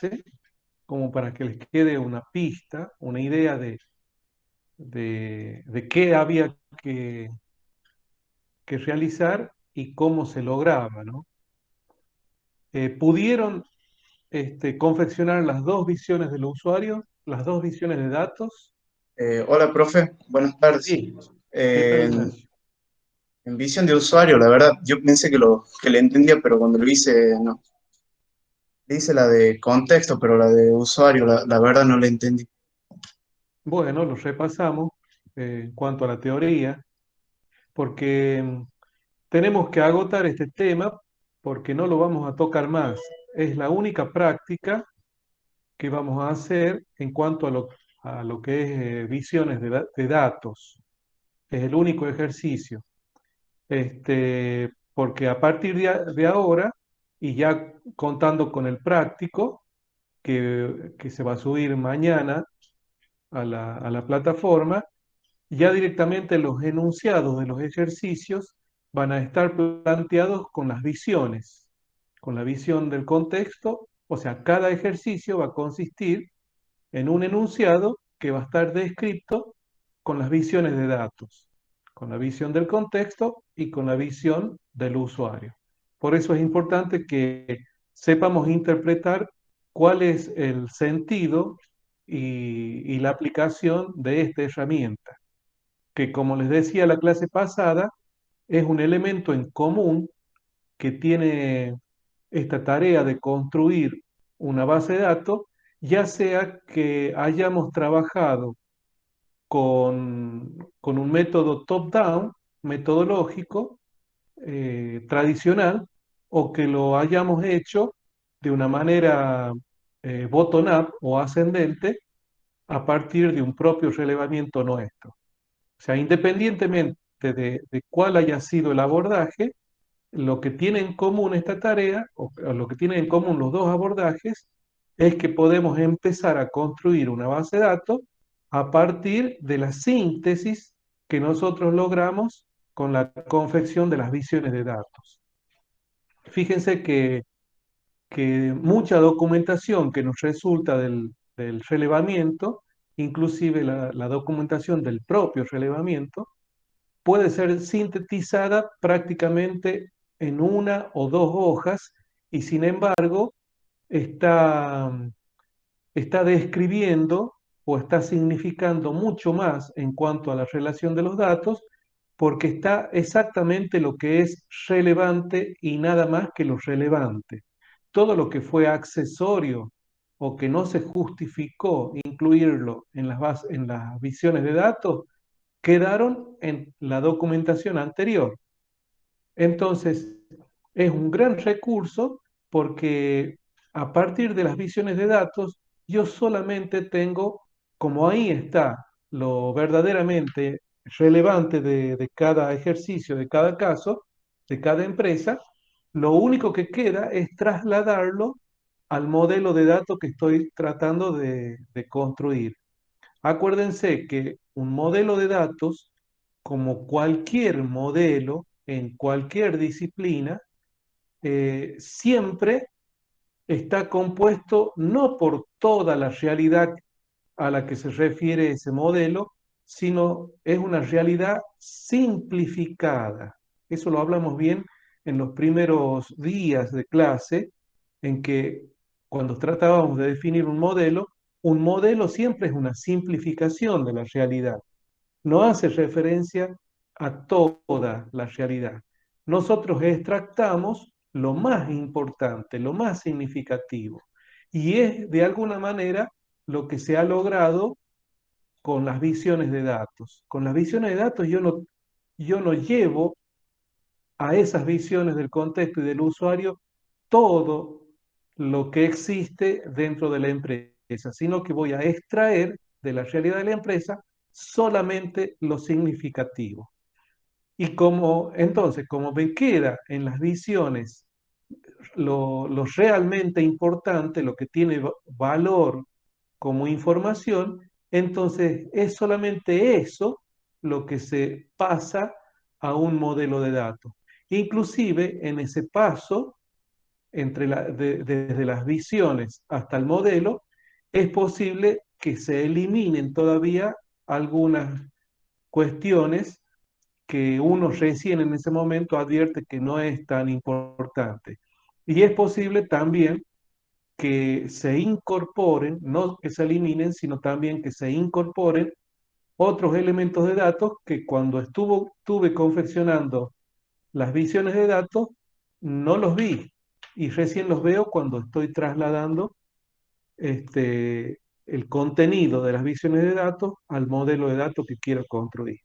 clase, como para que les quede una pista, una idea de qué había que realizar y cómo se lograba, ¿no? Pudieron confeccionar las dos visiones del usuario, las dos visiones de datos. Hola, profe, buenas tardes. Sí, ¿qué tal, En, Ignacio? en visión de usuario, la verdad, yo pensé que le entendía, pero cuando lo hice, no. Le hice la de contexto, pero la de usuario, la verdad no le entendí. Bueno, lo repasamos en cuanto a la teoría, porque tenemos que agotar este tema porque no lo vamos a tocar más. Es la única práctica que vamos a hacer en cuanto a lo que es visiones de datos. Es el único ejercicio. Porque a partir de ahora, y ya contando con el práctico, que se va a subir mañana a la plataforma, ya directamente los enunciados de los ejercicios van a estar planteados con las visiones, con la visión del contexto, o sea, cada ejercicio va a consistir en un enunciado que va a estar descrito con las visiones de datos, con la visión del contexto y con la visión del usuario. Por eso es importante que sepamos interpretar cuál es el sentido y la aplicación de esta herramienta, que como les decía la clase pasada, es un elemento en común que tiene esta tarea de construir una base de datos, ya sea que hayamos trabajado con un método top-down, metodológico, tradicional, o que lo hayamos hecho de una manera bottom-up o ascendente a partir de un propio relevamiento nuestro. O sea, independientemente de cuál haya sido el abordaje, lo que tiene en común esta tarea, o lo que tienen en común los dos abordajes, es que podemos empezar a construir una base de datos a partir de la síntesis que nosotros logramos con la confección de las visiones de datos. Fíjense que mucha documentación que nos resulta del relevamiento, inclusive la documentación del propio relevamiento, puede ser sintetizada prácticamente en una o dos hojas y sin embargo está, está describiendo o está significando mucho más en cuanto a la relación de los datos porque está exactamente lo que es relevante y nada más que lo relevante. Todo lo que fue accesorio o que no se justificó incluirlo en en las visiones de datos quedaron en la documentación anterior. Entonces, es un gran recurso porque a partir de las visiones de datos, yo solamente tengo, como ahí está lo verdaderamente relevante de cada ejercicio, de cada caso, de cada empresa, lo único que queda es trasladarlo al modelo de datos que estoy tratando de construir. Acuérdense que un modelo de datos, como cualquier modelo en cualquier disciplina, siempre está compuesto no por toda la realidad a la que se refiere ese modelo, sino es una realidad simplificada. Eso lo hablamos bien en los primeros días de clase, en que cuando tratábamos de definir un modelo siempre es una simplificación de la realidad, no hace referencia a toda la realidad. Nosotros extractamos lo más importante, lo más significativo, y es de alguna manera lo que se ha logrado con las visiones de datos. Con las visiones de datos yo no llevo a esas visiones del contexto y del usuario todo lo que existe dentro de la empresa, sino que voy a extraer de la realidad de la empresa solamente lo significativo. Y como entonces, como me queda en las visiones lo realmente importante, lo que tiene valor como información, entonces es solamente eso lo que se pasa a un modelo de datos. Inclusive en ese paso desde las visiones hasta el modelo, es posible que se eliminen todavía algunas cuestiones que uno recién en ese momento advierte que no es tan importante. Y es posible también que se incorporen, no que se eliminen, sino también que se incorporen otros elementos de datos que cuando estuve confeccionando las visiones de datos, no los vi y recién los veo cuando estoy trasladando el contenido de las visiones de datos al modelo de datos que quiero construir.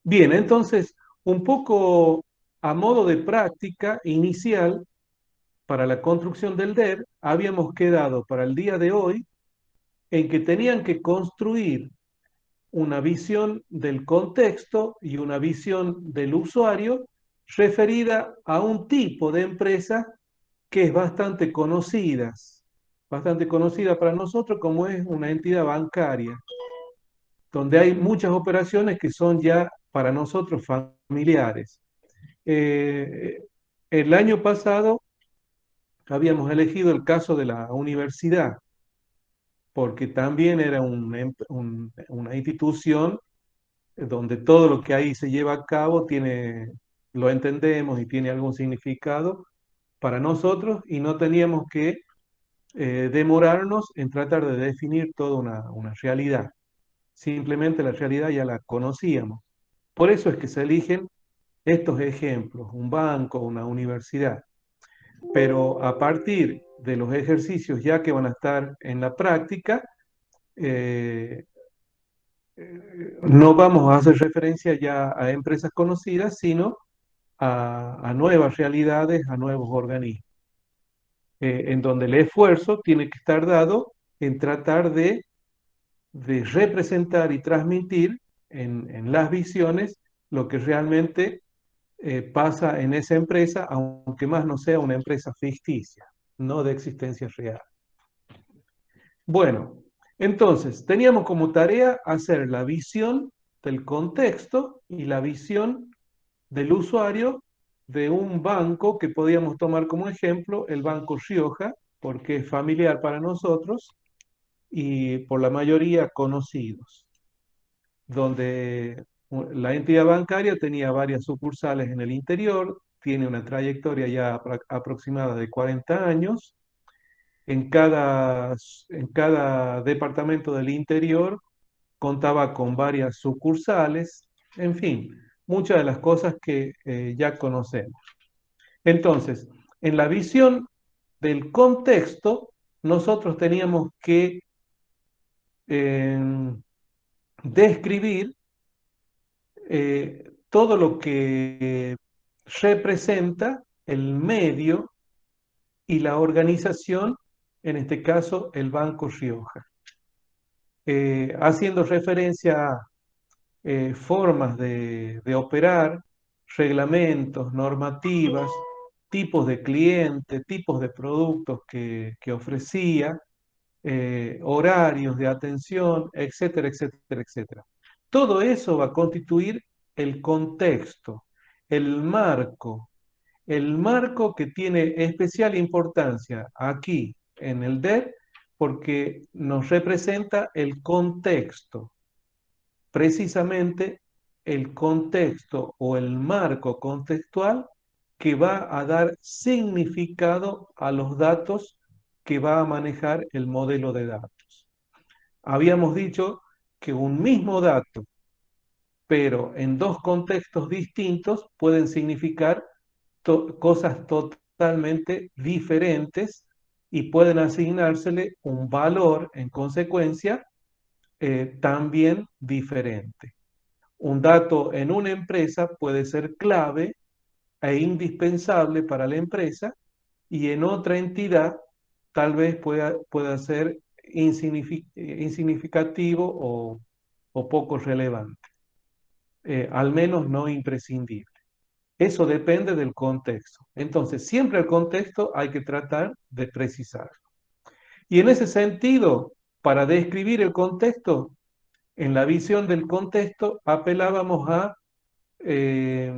Bien, entonces, un poco a modo de práctica inicial para la construcción del DER, habíamos quedado para el día de hoy en que tenían que construir una visión del contexto y una visión del usuario referida a un tipo de empresa que es bastante conocida para nosotros como es una entidad bancaria, donde hay muchas operaciones que son ya para nosotros familiares. Eh, el año pasado habíamos elegido el caso de la universidad, porque también era una institución donde todo lo que ahí se lleva a cabo lo entendemos y tiene algún significado para nosotros y no teníamos que demorarnos en tratar de definir toda una realidad. Simplemente la realidad ya la conocíamos. Por eso es que se eligen estos ejemplos, un banco, una universidad. Pero a partir de los ejercicios ya que van a estar en la práctica, eh, no vamos a hacer referencia ya a empresas conocidas, sino a nuevas realidades, a nuevos organismos, en donde el esfuerzo tiene que estar dado en tratar de representar y transmitir en las visiones lo que realmente pasa en esa empresa, aunque más no sea una empresa ficticia, no de existencia real. Bueno, entonces teníamos como tarea hacer la visión del contexto y la visión del usuario de un banco que podíamos tomar como ejemplo el Banco Rioja, porque es familiar para nosotros y por la mayoría conocidos, donde la entidad bancaria tenía varias sucursales en el interior, tiene una trayectoria ya aproximada de 40 años. En cada departamento del interior contaba con varias sucursales, en fin, muchas de las cosas que ya conocemos. Entonces, en la visión del contexto, nosotros teníamos que eh, describir todo lo que representa el medio y la organización, en este caso el Banco Rioja, haciendo referencia a formas de operar, reglamentos, normativas, tipos de cliente, tipos de productos que ofrecía, horarios de atención, etcétera, etcétera, etcétera. Todo eso va a constituir el contexto, el marco, el marco que tiene especial importancia aquí en el DER porque nos representa el contexto, precisamente el contexto o el marco contextual que va a dar significado a los datos que va a manejar el modelo de datos. Habíamos dicho que un mismo dato, pero en dos contextos distintos, pueden significar cosas totalmente diferentes y pueden asignársele un valor en consecuencia también diferente. Un dato en una empresa puede ser clave e indispensable para la empresa y en otra entidad tal vez pueda ser insignificativo o poco relevante, al menos no imprescindible. Eso depende del contexto. Entonces, siempre el contexto hay que tratar de precisar. Y en ese sentido, para describir el contexto, en la visión del contexto apelábamos a eh,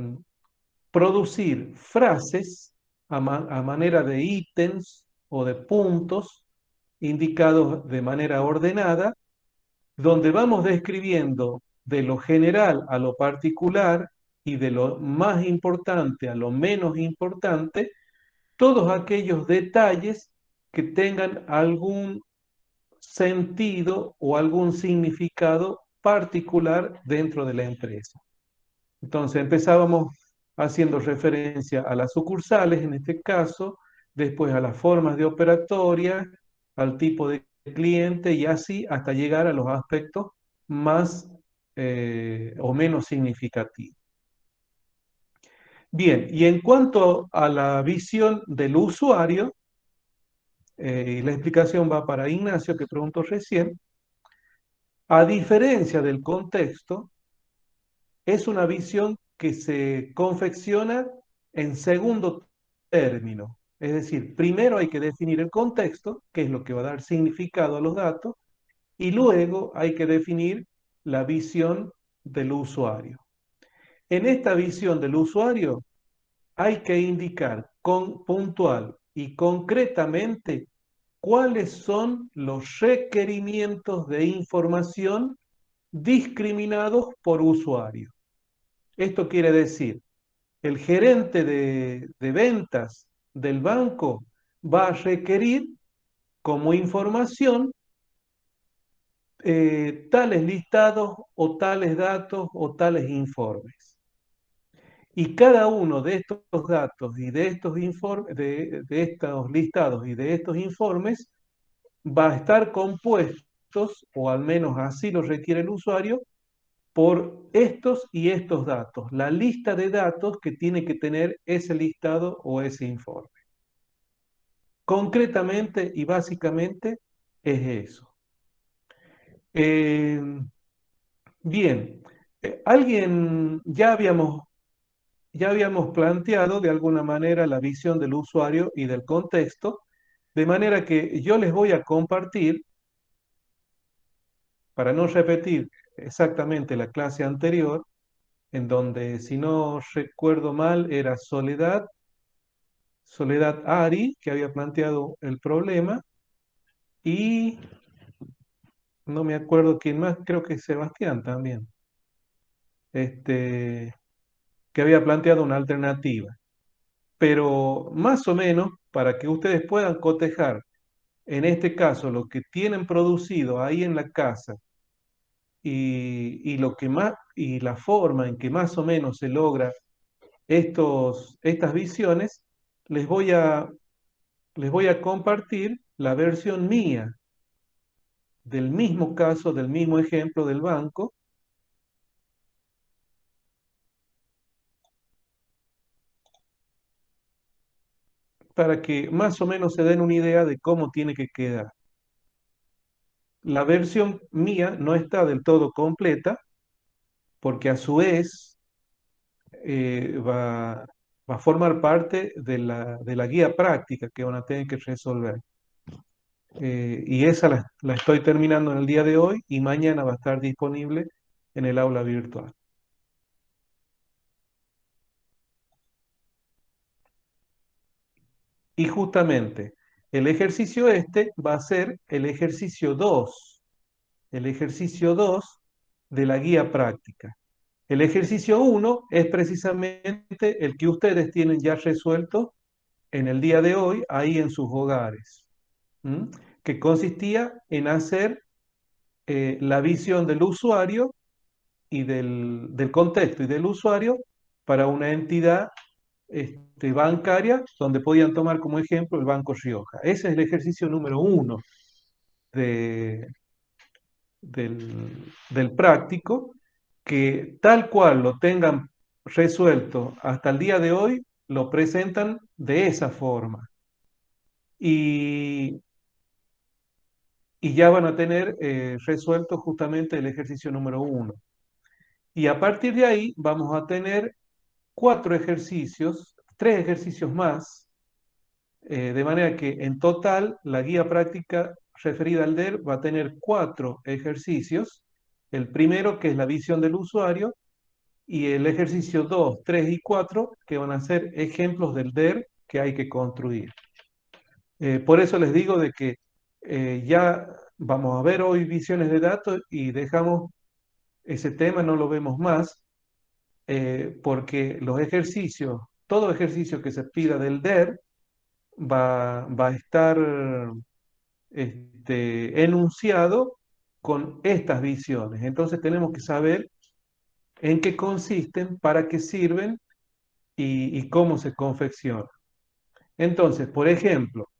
producir frases a manera de ítems o de puntos indicados de manera ordenada, donde vamos describiendo de lo general a lo particular y de lo más importante a lo menos importante, todos aquellos detalles que tengan algún sentido o algún significado particular dentro de la empresa. Entonces empezábamos haciendo referencia a las sucursales en este caso, después a las formas de operatoria, al tipo de cliente y así hasta llegar a los aspectos más o menos significativos. Bien, y en cuanto a la visión del usuario, y la explicación va para Ignacio que preguntó recién, a diferencia del contexto, es una visión que se confecciona en segundo término. Es decir, primero hay que definir el contexto, que es lo que va a dar significado a los datos, y luego hay que definir la visión del usuario. En esta visión del usuario hay que indicar puntual y concretamente cuáles son los requerimientos de información discriminados por usuario. Esto quiere decir, el gerente de ventas del banco va a requerir como información tales listados o tales datos o tales informes. Y cada uno de estos datos y de estos informes, de estos listados y de estos informes va a estar compuestos, o al menos así lo requiere el usuario, por estos y estos datos, la lista de datos que tiene que tener ese listado o ese informe. Concretamente y básicamente es eso. Eh, bien, alguien ya habíamos planteado de alguna manera la visión del usuario y del contexto, de manera que yo les voy a compartir, para no repetir exactamente la clase anterior, en donde, si no recuerdo mal, era Soledad Ari, que había planteado el problema, y no me acuerdo quién más, creo que Sebastián también, este, que había planteado una alternativa. Pero más o menos, para que ustedes puedan cotejar, en este caso, lo que tienen producido ahí en la casa y lo que más, y la forma en que más o menos se logra estas visiones, les voy a, les voy a compartir la versión mía del mismo caso, del mismo ejemplo del banco, para que más o menos se den una idea de cómo tiene que quedar. La versión mía no está del todo completa, porque a su vez va a formar parte de la guía práctica que van a tener que resolver. Y esa la estoy terminando en el día de hoy y mañana va a estar disponible en el aula virtual. Y justamente el ejercicio este va a ser el ejercicio 2 de la guía práctica. El ejercicio 1 es precisamente el que ustedes tienen ya resuelto en el día de hoy ahí en sus hogares, ¿m? Que consistía en hacer la visión del usuario y del contexto y del usuario para una entidad bancaria donde podían tomar como ejemplo el Banco Rioja. Ese es el ejercicio número 1 de, del práctico, que tal cual lo tengan resuelto hasta el día de hoy, lo presentan de esa forma. Y, y ya van a tener resuelto justamente el ejercicio número 1. Y a partir de ahí vamos a tener 3 ejercicios más, de manera que en total la guía práctica referida al DER va a tener 4 ejercicios. El primero, que es la visión del usuario, y el ejercicio 2, 3 y 4, que van a ser ejemplos del DER que hay que construir. Por eso les digo de que ya vamos a ver hoy visiones de datos y dejamos ese tema, no lo vemos más, porque los ejercicios, todo ejercicio que se pida del DER va a estar enunciado con estas visiones. Entonces tenemos que saber en qué consisten, para qué sirven y cómo se confeccionan. Entonces, por ejemplo,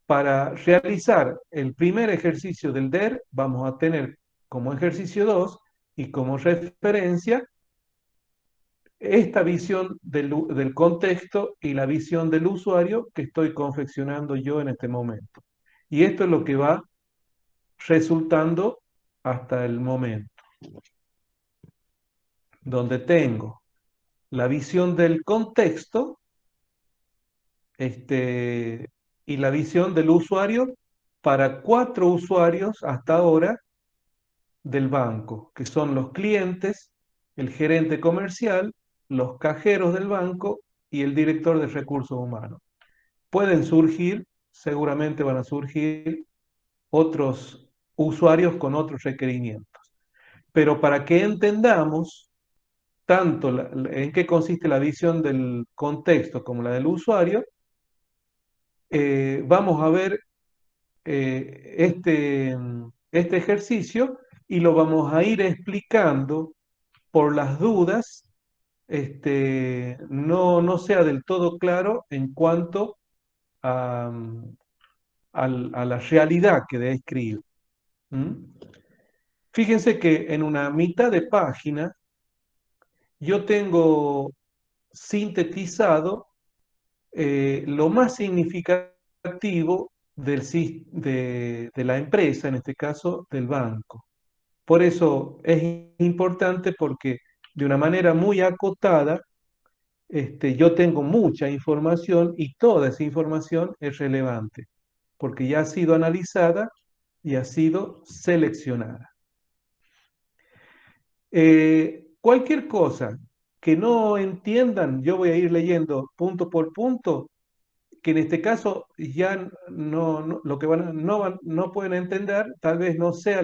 para realizar el primer ejercicio del DER, vamos a tener como ejercicio 2 y como referencia esta visión del contexto y la visión del usuario que estoy confeccionando yo en este momento. Y esto es lo que va resultando hasta el momento, donde tengo la visión del contexto y la visión del usuario para 4 usuarios hasta ahora del banco, que son los clientes, el gerente comercial, los cajeros del banco y el director de recursos humanos. Pueden surgir, seguramente van a surgir otros usuarios con otros requerimientos. Pero para que entendamos tanto en qué consiste la visión del contexto como la del usuario, vamos a ver este ejercicio y lo vamos a ir explicando por las dudas, no sea del todo claro en cuanto a, a la realidad que describe. ¿Mm? Fíjense que en una mitad de página yo tengo sintetizado lo más significativo de la empresa, en este caso del banco. Por eso es importante porque de una manera muy acotada, yo tengo mucha información y toda esa información es relevante, porque ya ha sido analizada y ha sido seleccionada. Cualquier cosa que no entiendan, yo voy a ir leyendo punto por punto, que en este caso ya lo que no pueden entender, tal vez no sea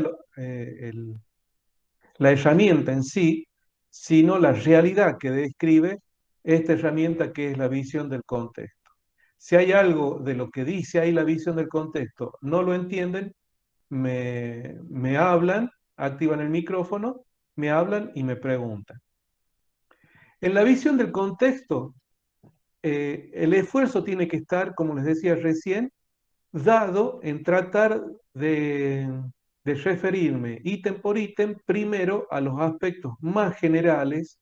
la herramienta en sí, sino la realidad que describe esta herramienta que es la visión del contexto. Si hay algo de lo que dice ahí la visión del contexto, no lo entienden, me hablan, activan el micrófono, me hablan y me preguntan. En la visión del contexto, el esfuerzo tiene que estar, como les decía recién, dado en tratar de referirme ítem por ítem, primero a los aspectos más generales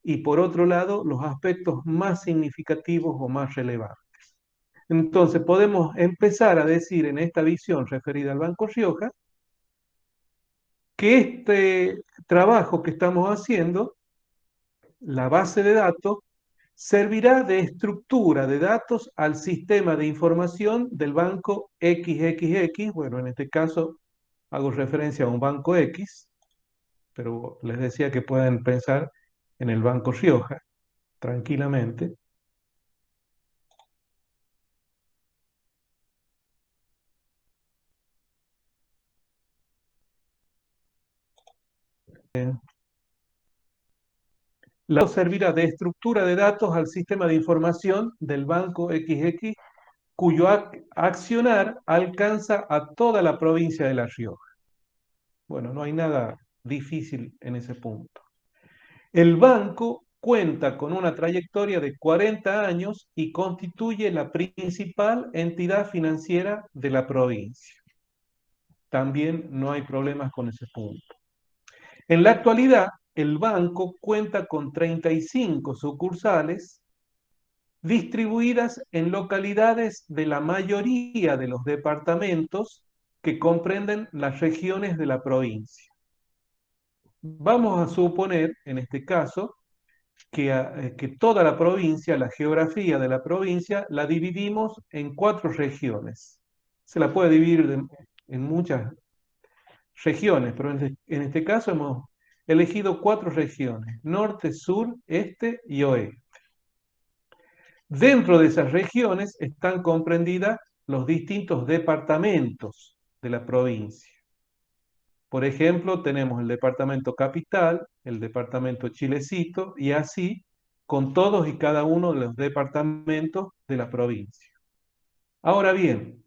y por otro lado los aspectos más significativos o más relevantes. Entonces podemos empezar a decir en esta visión referida al Banco Rioja que este trabajo que estamos haciendo, la base de datos, servirá de estructura de datos al sistema de información del banco XXX. Bueno, en este caso hago referencia a un banco X, pero les decía que pueden pensar en el Banco Rioja tranquilamente. La servirá de estructura de datos al sistema de información del banco XX, cuyo accionar alcanza a toda la provincia de La Rioja. Bueno, no hay nada difícil en ese punto. El banco cuenta con una trayectoria de 40 años y constituye la principal entidad financiera de la provincia. También no hay problemas con ese punto. En la actualidad, el banco cuenta con 35 sucursales distribuidas en localidades de la mayoría de los departamentos que comprenden las regiones de la provincia. Vamos a suponer, en este caso, que toda la provincia, la geografía de la provincia, la dividimos en 4 regiones. Se la puede dividir en muchas regiones, pero en este caso hemos elegido 4 regiones: norte, sur, este y oeste. Dentro de esas regiones están comprendidas los distintos departamentos de la provincia. Por ejemplo, tenemos el departamento capital, el departamento Chilecito y así con todos y cada uno de los departamentos de la provincia. Ahora bien,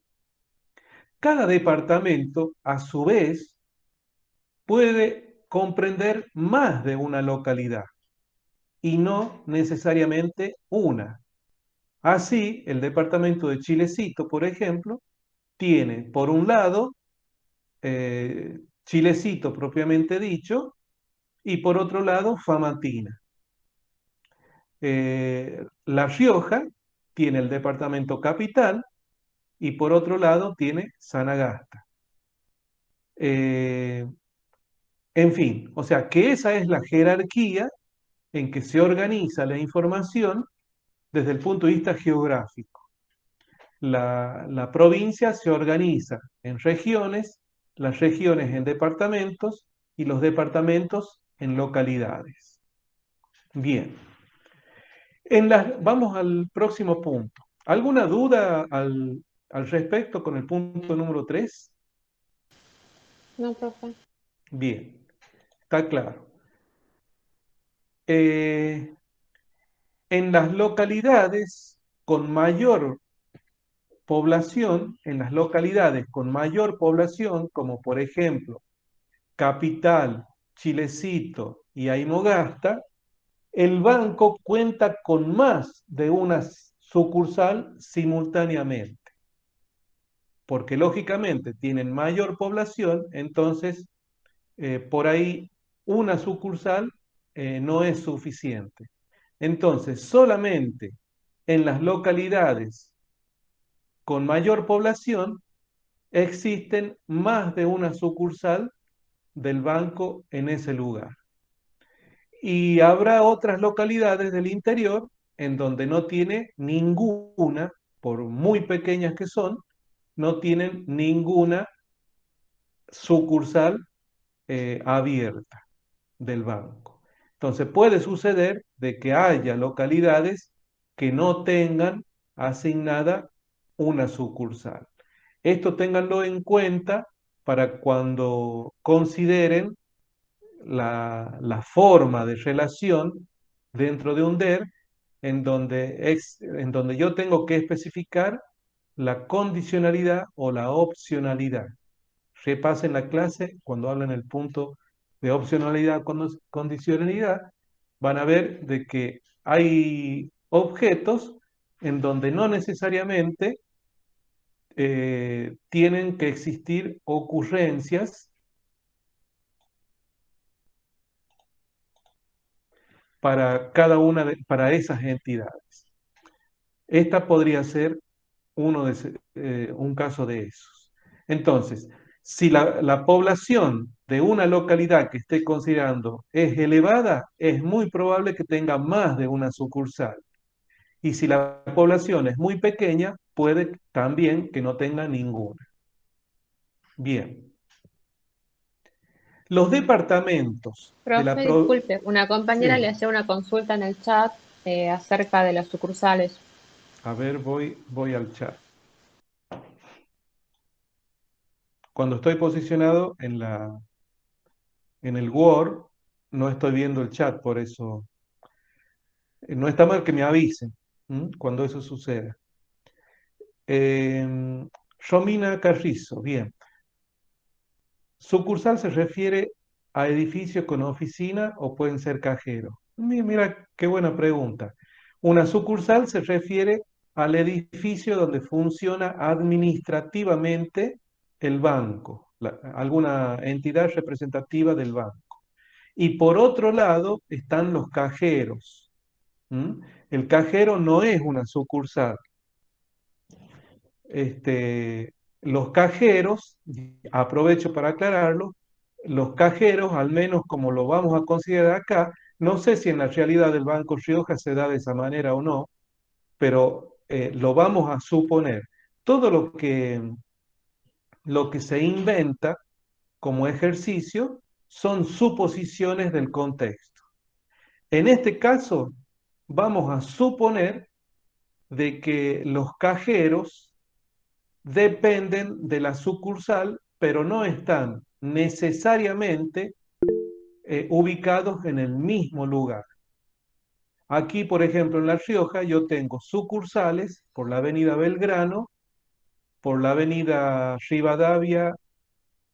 cada departamento a su vez puede comprender más de una localidad y no necesariamente una. Así, el departamento de Chilecito, por ejemplo, tiene por un lado Chilecito propiamente dicho y por otro lado Famatina. La Rioja tiene el departamento capital y por otro lado tiene Sanagasta. Eh, en fin, o sea que esa es la jerarquía en que se organiza la información desde el punto de vista geográfico. La provincia se organiza en regiones, las regiones en departamentos y los departamentos en localidades. Bien, vamos al próximo punto. ¿Alguna duda al respecto con el punto número 3? No, profe. Bien, está claro. Eh, en las localidades con mayor población, en las localidades con mayor población, como por ejemplo Capital, Chilecito y Aymogasta, el banco cuenta con más de una sucursal simultáneamente, porque lógicamente tienen mayor población, entonces por ahí una sucursal no es suficiente. Entonces, solamente en las localidades con mayor población existen más de una sucursal del banco en ese lugar. Y habrá otras localidades del interior en donde no tiene ninguna, por muy pequeñas que son, no tienen ninguna sucursal abierta del banco. Entonces puede suceder de que haya localidades que no tengan asignada una sucursal. Esto ténganlo en cuenta para cuando consideren la forma de relación dentro de un DER en donde yo tengo que especificar la condicionalidad o la opcionalidad. Repasen la clase cuando hablan el punto de opcionalidad, condicionalidad, van a ver de que hay objetos en donde no necesariamente tienen que existir ocurrencias para para esas entidades. Esta podría ser un caso de esos. Entonces, si la población de una localidad que esté considerando es elevada, es muy probable que tenga más de una sucursal. Y si la población es muy pequeña, puede también que no tenga ninguna. Bien. Los departamentos de la Profe, pro- disculpe, una compañera le Sí. hacía una consulta en el chat acerca de las sucursales. A ver, voy al chat. Cuando estoy posicionado en el Word, no estoy viendo el chat, por eso no está mal que me avisen cuando eso suceda. Romina Carrizo, bien. Sucursal se refiere a edificios con oficina o pueden ser cajeros. Mira, qué buena pregunta. Una sucursal se refiere al edificio donde funciona administrativamente el banco, alguna entidad representativa del banco. Y por otro lado están los cajeros. El cajero no es una sucursal. Los cajeros, aprovecho para aclararlo, los cajeros, al menos como lo vamos a considerar acá, no sé si en la realidad del Banco Rioja se da de esa manera o no, pero lo vamos a suponer. Todo lo que se inventa como ejercicio son suposiciones del contexto. En este caso, vamos a suponer de que los cajeros dependen de la sucursal, pero no están necesariamente ubicados en el mismo lugar. Aquí, por ejemplo, en La Rioja, yo tengo sucursales por la avenida Belgrano, por la avenida Rivadavia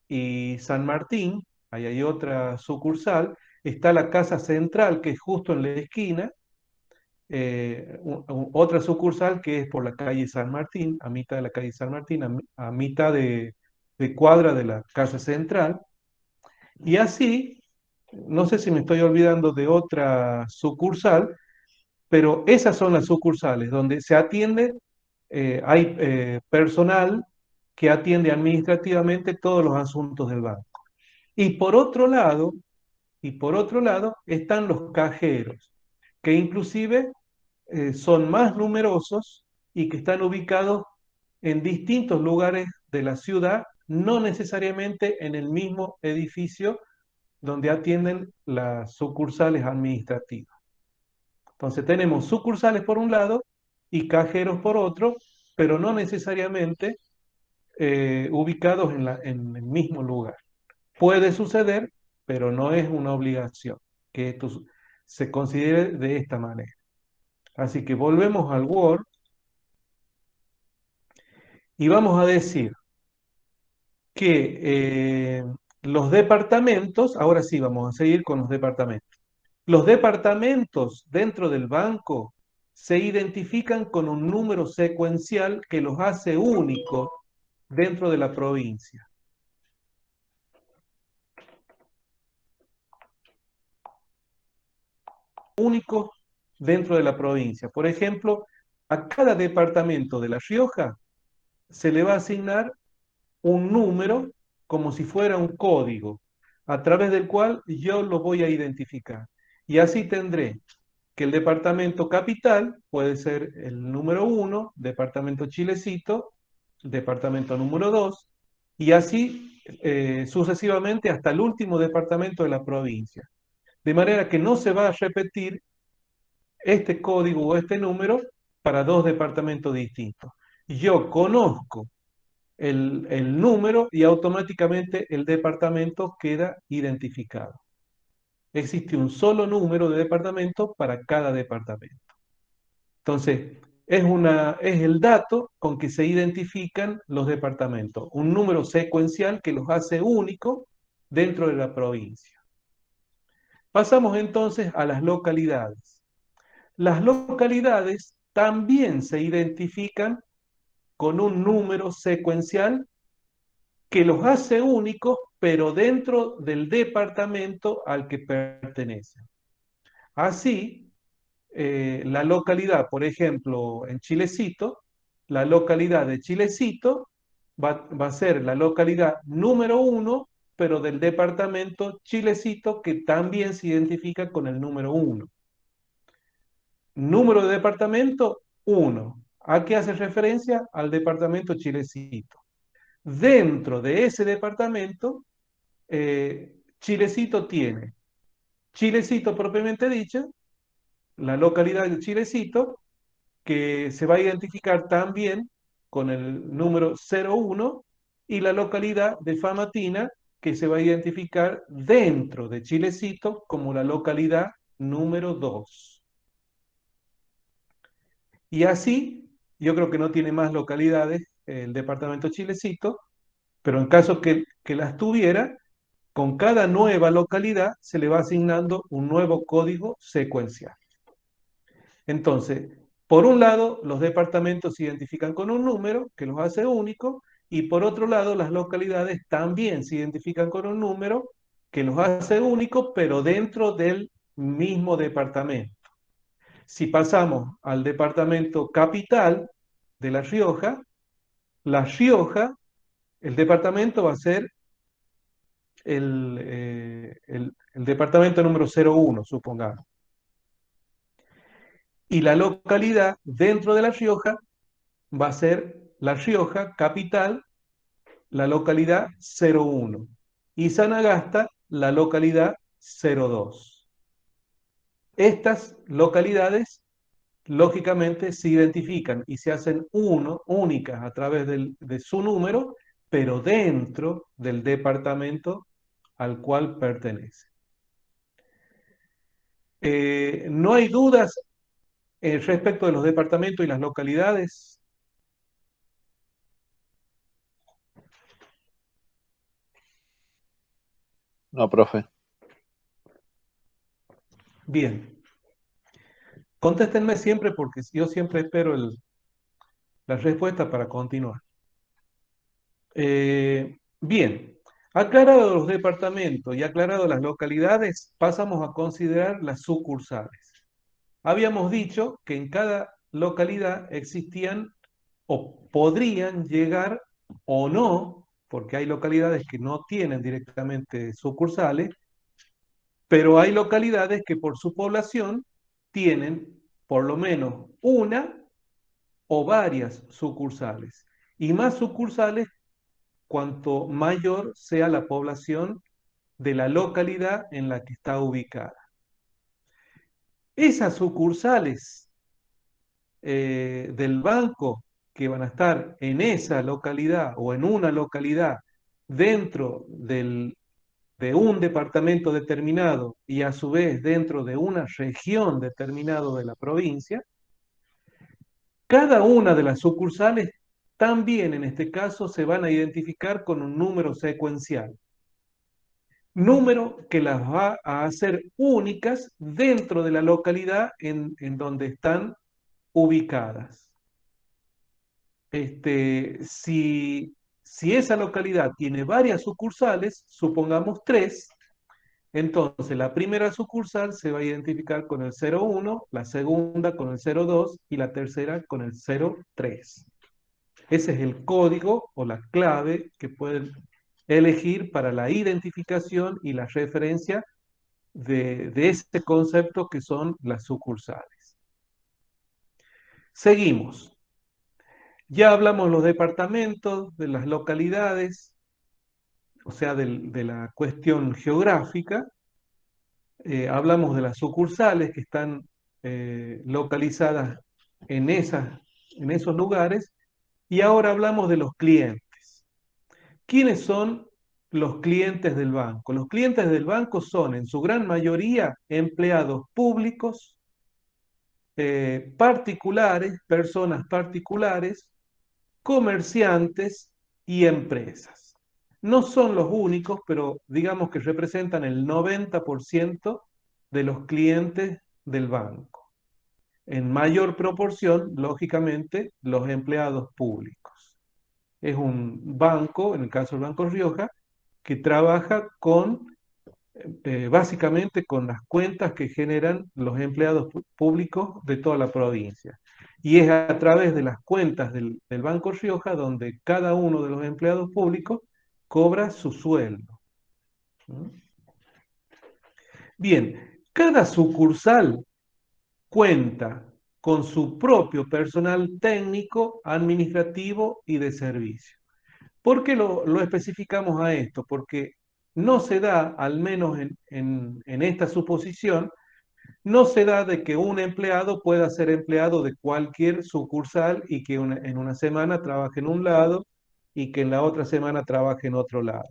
y San Martín, ahí hay otra sucursal, está la Casa Central, que es justo en la esquina, otra sucursal que es por la calle San Martín, a mitad de la calle San Martín, a mitad de cuadra de la Casa Central, y así, no sé si me estoy olvidando de otra sucursal, pero esas son las sucursales donde se atiende, hay personal que atiende administrativamente todos los asuntos del banco. Y por otro lado, están los cajeros, que inclusive son más numerosos y que están ubicados en distintos lugares de la ciudad, no necesariamente en el mismo edificio donde atienden las sucursales administrativas. Entonces tenemos sucursales por un lado y cajeros por otro, pero no necesariamente ubicados en el mismo lugar. Puede suceder, pero no es una obligación que esto se considere de esta manera. Así que volvemos al Word y vamos a decir que los departamentos, ahora sí vamos a seguir con los departamentos. Los departamentos dentro del banco se identifican con un número secuencial que los hace únicos dentro de la provincia. Únicos dentro de la provincia. Por ejemplo, a cada departamento de La Rioja se le va a asignar un número como si fuera un código, a través del cual yo lo voy a identificar. Y así tendré que el departamento capital puede ser el número 1, departamento Chilecito, departamento número 2, y así sucesivamente hasta el último departamento de la provincia. De manera que no se va a repetir este código o este número para dos departamentos distintos. Yo conozco el número y automáticamente el departamento queda identificado. Existe un solo número de departamento para cada departamento. Entonces, es el dato con que se identifican los departamentos, un número secuencial que los hace únicos dentro de la provincia. Pasamos entonces a las localidades. Las localidades también se identifican con un número secuencial que los hace únicos, pero dentro del departamento al que pertenecen. Así, la localidad, por ejemplo, en Chilecito, la localidad de Chilecito va a ser la localidad número 1, pero del departamento Chilecito, que también se identifica con el número 1. Número de departamento 1. ¿A qué hace referencia? Al departamento Chilecito. Dentro de ese departamento, Chilecito tiene Chilecito propiamente dicho, la localidad de Chilecito, que se va a identificar también con el número 01, y la localidad de Famatina, que se va a identificar dentro de Chilecito como la localidad número 2. Y así, yo creo que no tiene más localidades el departamento Chilecito, pero en caso que las tuviera, con cada nueva localidad se le va asignando un nuevo código secuencial. Entonces, por un lado, los departamentos se identifican con un número que los hace únicos, y por otro lado, las localidades también se identifican con un número que los hace únicos, pero dentro del mismo departamento. Si pasamos al departamento capital de La Rioja, el departamento va a ser el departamento número 01, supongamos. Y la localidad dentro de La Rioja va a ser La Rioja, capital, la localidad 01. Y Sanagasta, la localidad 02. Estas localidades lógicamente se identifican y se hacen únicas a través de su número, pero dentro del departamento al cual pertenece. No hay dudas respecto de los departamentos y las localidades. No, profe. Bien. Contéstenme siempre porque yo siempre espero la respuesta para continuar. Bien, aclarado los departamentos y aclarado las localidades, pasamos a considerar las sucursales. Habíamos dicho que en cada localidad existían o podrían llegar o no, porque hay localidades que no tienen directamente sucursales, pero hay localidades que por su población tienen por lo menos una o varias sucursales. Y más sucursales cuanto mayor sea la población de la localidad en la que está ubicada. Esas sucursales del banco que van a estar en esa localidad o en una localidad dentro de un departamento determinado y a su vez dentro de una región determinada de la provincia, cada una de las sucursales también en este caso se van a identificar con un número secuencial. Número que las va a hacer únicas dentro de la localidad en donde están ubicadas. Si esa localidad tiene varias sucursales, supongamos 3, entonces la primera sucursal se va a identificar con el 01, la segunda con el 02 y la tercera con el 03. Ese es el código o la clave que pueden elegir para la identificación y la referencia de este concepto que son las sucursales. Seguimos. Ya hablamos los departamentos, de las localidades, o sea, de la cuestión geográfica. Hablamos de las sucursales que están localizadas en esos lugares. Y ahora hablamos de los clientes. ¿Quiénes son los clientes del banco? Los clientes del banco son, en su gran mayoría, empleados públicos, particulares, personas particulares, comerciantes y empresas. No son los únicos, pero digamos que representan el 90% de los clientes del banco. En mayor proporción, lógicamente, los empleados públicos. Es un banco, en el caso del Banco Rioja, que trabaja básicamente con las cuentas que generan los empleados públicos de toda la provincia. Y es a través de las cuentas del Banco Rioja donde cada uno de los empleados públicos cobra su sueldo. ¿Mm? Bien, cada sucursal cuenta con su propio personal técnico, administrativo y de servicio. ¿Por qué lo especificamos a esto? Porque no se da, al menos en esta suposición, no se da de que un empleado pueda ser empleado de cualquier sucursal y que en una semana trabaje en un lado y que en la otra semana trabaje en otro lado.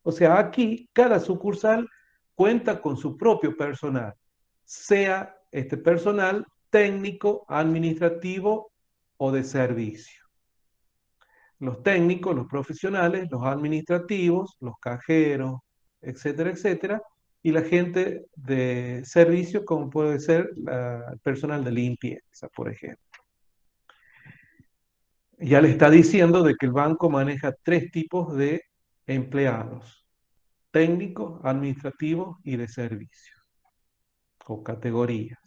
O sea, aquí cada sucursal cuenta con su propio personal, sea este personal técnico, administrativo o de servicio. Los técnicos, los profesionales, los administrativos, los cajeros, etcétera, etcétera, y la gente de servicio, como puede ser el personal de limpieza, por ejemplo. Ya le está diciendo de que el banco maneja 3 tipos de empleados: técnicos, administrativos y de servicio, o categorías.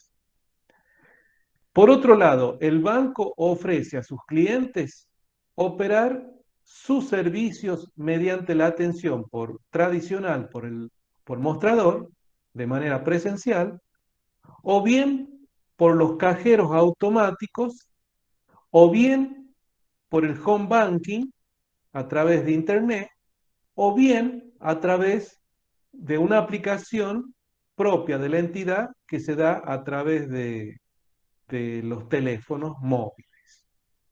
Por otro lado, el banco ofrece a sus clientes operar sus servicios mediante la atención tradicional por mostrador, de manera presencial, o bien por los cajeros automáticos, o bien por el home banking a través de Internet, o bien a través de una aplicación propia de la entidad que se da a través de de los teléfonos móviles.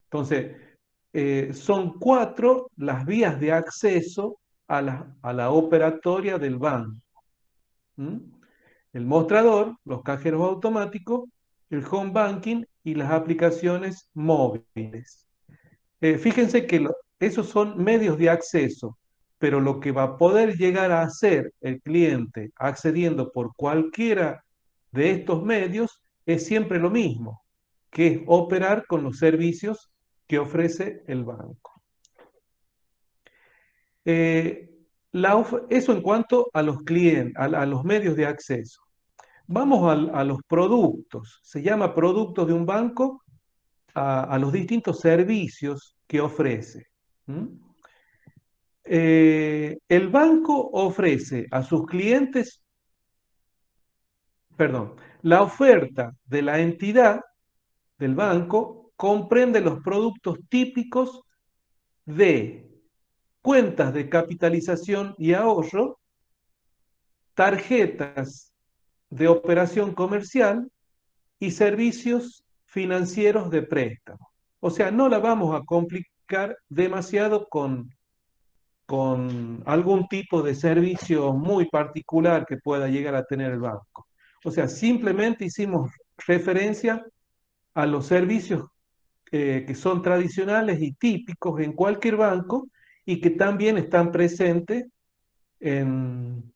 Entonces, son cuatro las vías de acceso a la operatoria del banco. ¿Mm? El mostrador, los cajeros automáticos, el home banking y las aplicaciones móviles. Fíjense que esos son medios de acceso, pero lo que va a poder llegar a hacer el cliente accediendo por cualquiera de estos medios es siempre lo mismo, que es operar con los servicios que ofrece el banco. Eh, Eso en cuanto a los clientes, a los medios de acceso. Vamos a los productos. Se llama productos de un banco a los distintos servicios que ofrece. ¿Mm? El banco ofrece a sus clientes, perdón, la oferta de la entidad del banco comprende los productos típicos de cuentas de capitalización y ahorro, tarjetas de operación comercial y servicios financieros de préstamo. O sea, no la vamos a complicar demasiado con algún tipo de servicio muy particular que pueda llegar a tener el banco. O sea, simplemente hicimos referencia a los servicios que son tradicionales y típicos en cualquier banco y que también están presentes en,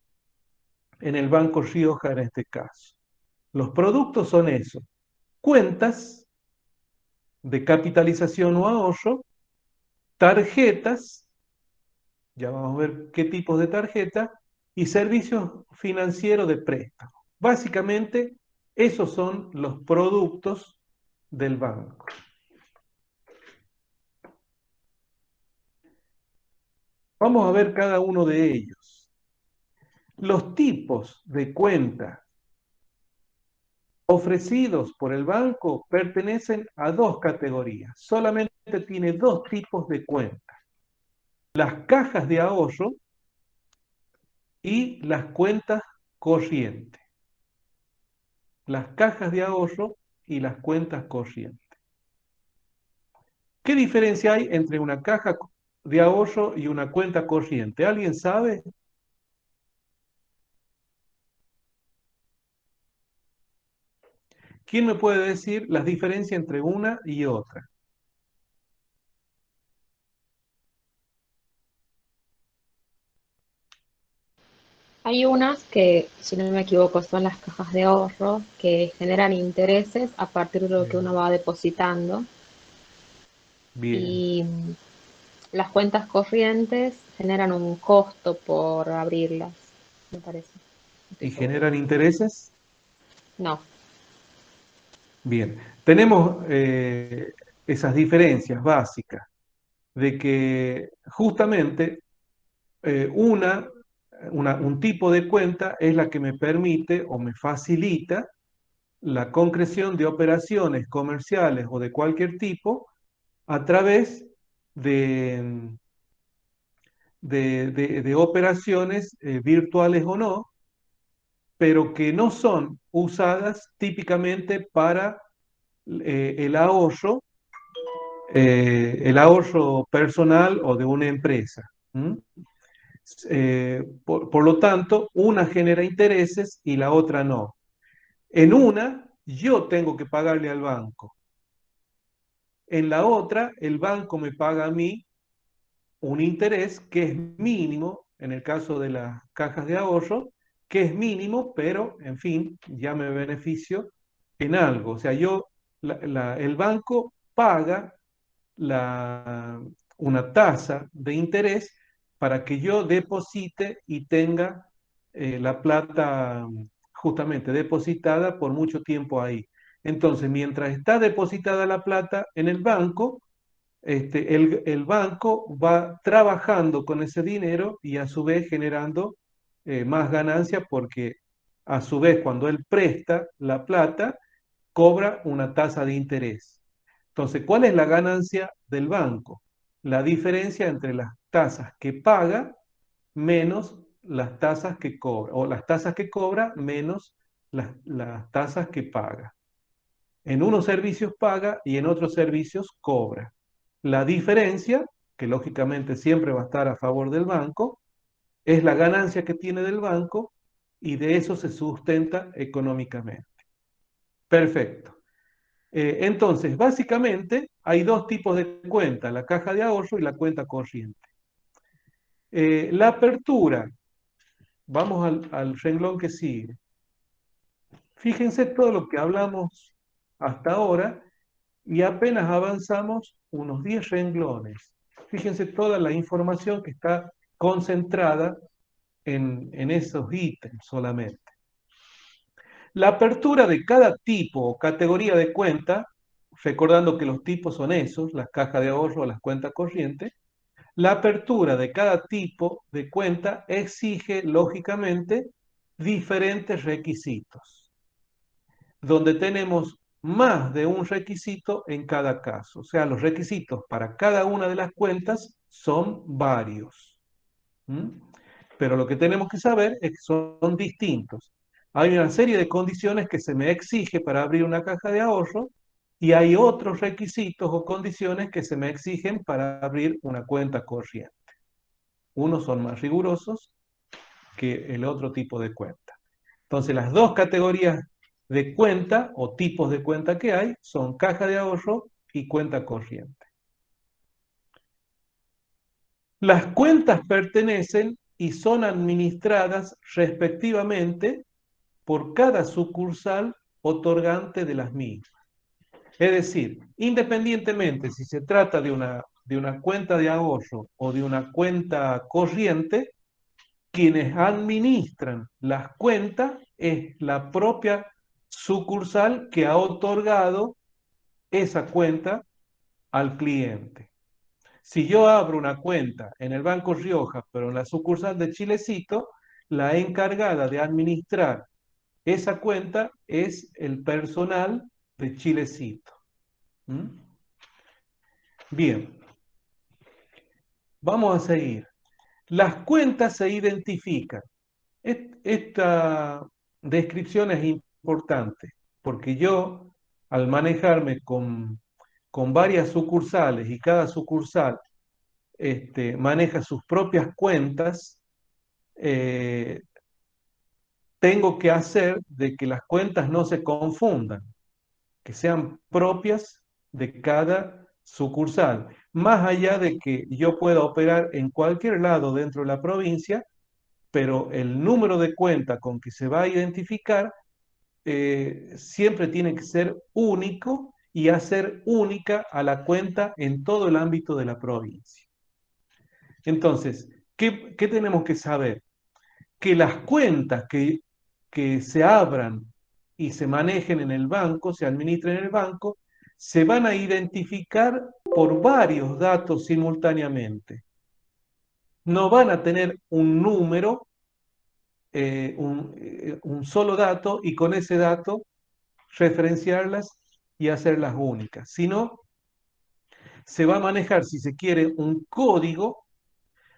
en el Banco Rioja en este caso. Los productos son esos: cuentas de capitalización o ahorro, tarjetas, ya vamos a ver qué tipos de tarjeta, y servicios financieros de préstamo. Básicamente, esos son los productos del banco. Vamos a ver cada uno de ellos. Los tipos de cuenta ofrecidos por el banco pertenecen a dos categorías. Solamente tiene dos tipos de cuentas: las cajas de ahorro y las cuentas corrientes. Las cajas de ahorro y las cuentas corrientes. ¿Qué diferencia hay entre una caja de ahorro y una cuenta corriente? ¿Alguien sabe? ¿Quién me puede decir las diferencias entre una y otra? Hay unas que, si no me equivoco, son las cajas de ahorro que generan intereses a partir de lo que uno va depositando Bien. y las cuentas corrientes generan un costo por abrirlas, me parece. No estoy ¿Y segura. generan intereses? No. Bien. Tenemos esas diferencias básicas de que justamente un tipo de cuenta es la que me permite o me facilita la concreción de operaciones comerciales o de cualquier tipo a través de, de operaciones virtuales o no, pero que no son usadas típicamente para el el ahorro personal o de una empresa. ¿Mm? Por lo tanto, una genera intereses y la otra no. En una, yo tengo que pagarle al banco. En la otra, el banco me paga a mí un interés que es mínimo, en el caso de las cajas de ahorro, que es mínimo, pero en fin, ya me beneficio en algo. O sea, el banco paga la, una tasa de interés para que yo deposite y tenga la plata justamente depositada por mucho tiempo ahí. Entonces, mientras está depositada la plata en el banco, el banco va trabajando con ese dinero y a su vez generando más ganancias porque a su vez cuando él presta la plata, cobra una tasa de interés. Entonces, ¿cuál es la ganancia del banco? La diferencia entre las tasas que paga menos las tasas que cobra, o las tasas que cobra menos las tasas que paga. En unos servicios paga y en otros servicios cobra. La diferencia, que lógicamente siempre va a estar a favor del banco, es la ganancia que tiene del banco y de eso se sustenta económicamente. Perfecto. Entonces, básicamente hay dos tipos de cuenta, la caja de ahorro y la cuenta corriente. La apertura, vamos al renglón que sigue. Fíjense todo lo que hablamos hasta ahora y apenas avanzamos unos 10 renglones. Fíjense toda la información que está concentrada en esos ítems solamente. La apertura de cada tipo o categoría de cuenta, recordando que los tipos son esos, las cajas de ahorro o las cuentas corrientes, la apertura de cada tipo de cuenta exige, lógicamente, diferentes requisitos, donde tenemos más de un requisito en cada caso. O sea, los requisitos para cada una de las cuentas son varios. ¿Mm? Pero lo que tenemos que saber es que son distintos. Hay una serie de condiciones que se me exige para abrir una caja de ahorro y hay otros requisitos o condiciones que se me exigen para abrir una cuenta corriente. Unos son más rigurosos que el otro tipo de cuenta. Entonces, las dos categorías de cuenta o tipos de cuenta que hay son caja de ahorro y cuenta corriente. Las cuentas pertenecen y son administradas respectivamente por cada sucursal otorgante de las mismas. Es decir, independientemente si se trata de una cuenta de ahorro o de una cuenta corriente, quienes administran las cuentas es la propia sucursal que ha otorgado esa cuenta al cliente. Si yo abro una cuenta en el Banco Rioja, pero en la sucursal de Chilecito, la encargada de administrar esa cuenta es el personal de Chilecito. ¿Mm? Bien, vamos a seguir. Las cuentas se identifican. Esta descripción es importante porque yo, al manejarme con varias sucursales y cada sucursal maneja sus propias cuentas, eh, tengo que hacer de que las cuentas no se confundan, que sean propias de cada sucursal, más allá de que yo pueda operar en cualquier lado dentro de la provincia, pero el número de cuenta con que se va a identificar siempre tiene que ser único y hacer única a la cuenta en todo el ámbito de la provincia. Entonces, ¿qué tenemos que saber? Que las cuentas que se abran y se manejen en el banco, se administren en el banco, se van a identificar por varios datos simultáneamente. No van a tener un número, un solo dato, y con ese dato referenciarlas y hacerlas únicas, sino se va a manejar, si se quiere, un código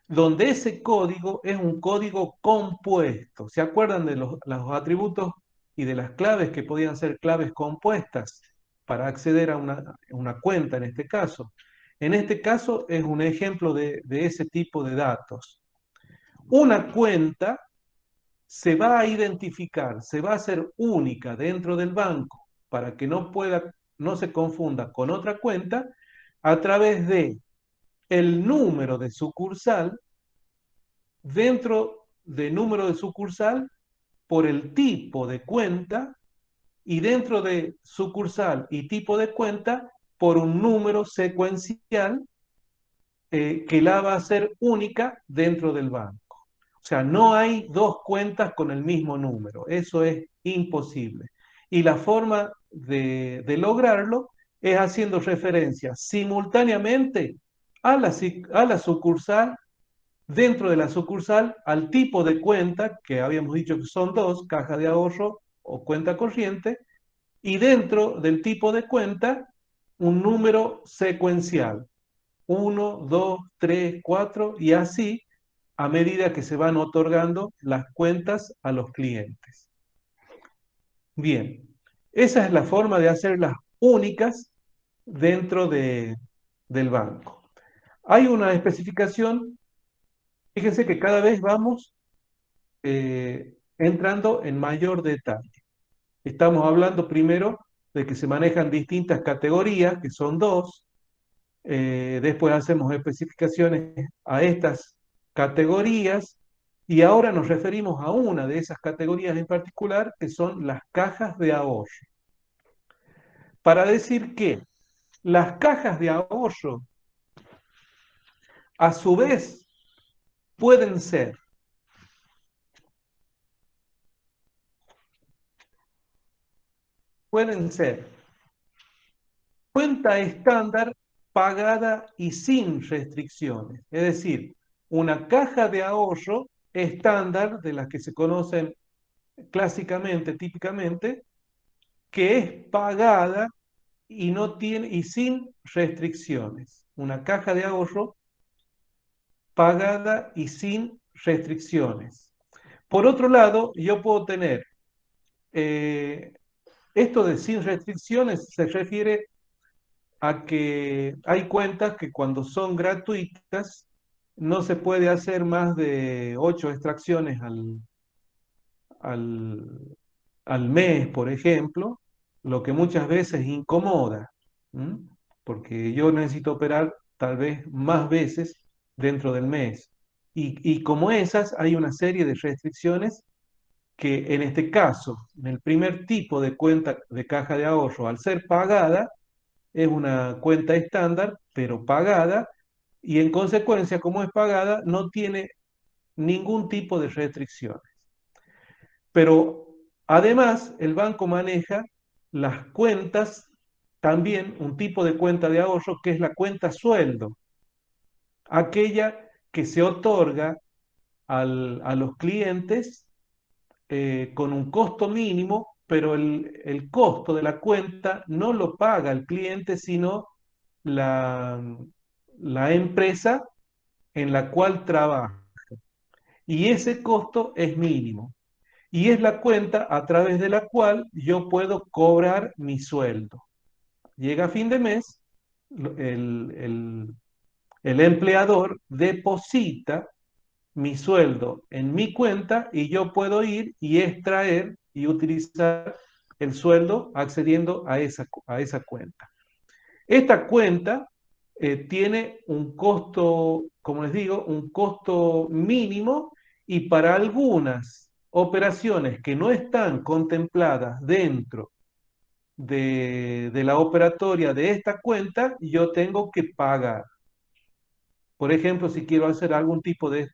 donde ese código es un código compuesto. ¿Se acuerdan de los atributos y de las claves que podían ser claves compuestas para acceder a una cuenta en este caso? En este caso es un ejemplo de ese tipo de datos. Una cuenta se va a identificar, se va a hacer única dentro del banco para que no se confunda con otra cuenta a través de el número de sucursal dentro del número de sucursal por el tipo de cuenta y dentro de sucursal y tipo de cuenta por un número secuencial que la va a hacer única dentro del banco. O sea, no hay dos cuentas con el mismo número, eso es imposible. Y la forma de lograrlo es haciendo referencia simultáneamente a la sucursal, dentro de la sucursal, al tipo de cuenta, que habíamos dicho que son dos, caja de ahorro o cuenta corriente, y dentro del tipo de cuenta, un número secuencial, 1, 2, 3, 4, y así a medida que se van otorgando las cuentas a los clientes. Bien, Esa es la forma de hacerlas únicas dentro del banco. Hay una especificación, fíjense que cada vez vamos entrando en mayor detalle. Estamos hablando primero de que se manejan distintas categorías, que son dos. Después hacemos especificaciones a estas categorías y ahora nos referimos a una de esas categorías en particular, que son las cajas de ahorro. Para decir que las cajas de ahorro, a su vez, pueden ser pueden ser cuenta estándar pagada y sin restricciones. Es decir, una caja de ahorro estándar, de las que se conocen clásicamente, típicamente, que es pagada y no tiene y sin restricciones. Una caja de ahorro pagada y sin restricciones. Por otro lado, yo puedo tener eh, esto de sin restricciones se refiere a que hay cuentas que cuando son gratuitas no se puede hacer más de 8 extracciones al, al mes, por ejemplo, lo que muchas veces incomoda, ¿m? Porque yo necesito operar tal vez más veces dentro del mes. Y como esas, hay una serie de restricciones que en este caso, en el primer tipo de cuenta de caja de ahorro, al ser pagada, es una cuenta estándar, pero pagada, y en consecuencia, como es pagada, no tiene ningún tipo de restricciones. Pero además, el banco maneja las cuentas, también un tipo de cuenta de ahorro que es la cuenta sueldo, aquella que se otorga a los clientes con un costo mínimo, pero el costo de la cuenta no lo paga el cliente, sino la, la empresa en la cual trabaja. Y ese costo es mínimo. Y es la cuenta a través de la cual yo puedo cobrar mi sueldo. Llega fin de mes, el, el, el empleador deposita mi sueldo en mi cuenta y yo puedo ir y extraer y utilizar el sueldo accediendo a esa cuenta. Esta cuenta tiene un costo, como les digo, un costo mínimo y para algunas operaciones que no están contempladas dentro de la operatoria de esta cuenta, yo tengo que pagar. Por ejemplo, si quiero hacer algún tipo de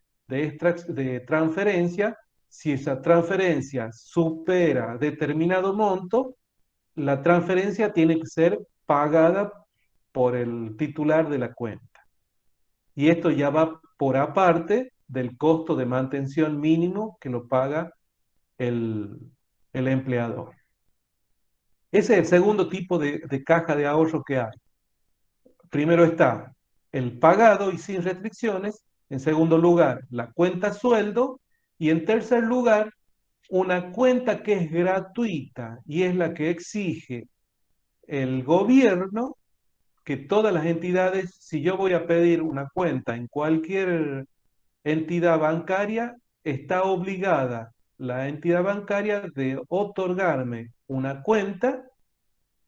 transferencia, si esa transferencia supera determinado monto, la transferencia tiene que ser pagada por el titular de la cuenta. Y esto ya va por aparte del costo de mantención mínimo que lo paga el, el empleador. Ese es el segundo tipo de caja de ahorro que hay. Primero está el pagado y sin restricciones. En segundo lugar, la cuenta sueldo. Y en tercer lugar, una cuenta que es gratuita y es la que exige el gobierno, que todas las entidades, si yo voy a pedir una cuenta en cualquier entidad bancaria, está obligada la entidad bancaria de otorgarme una cuenta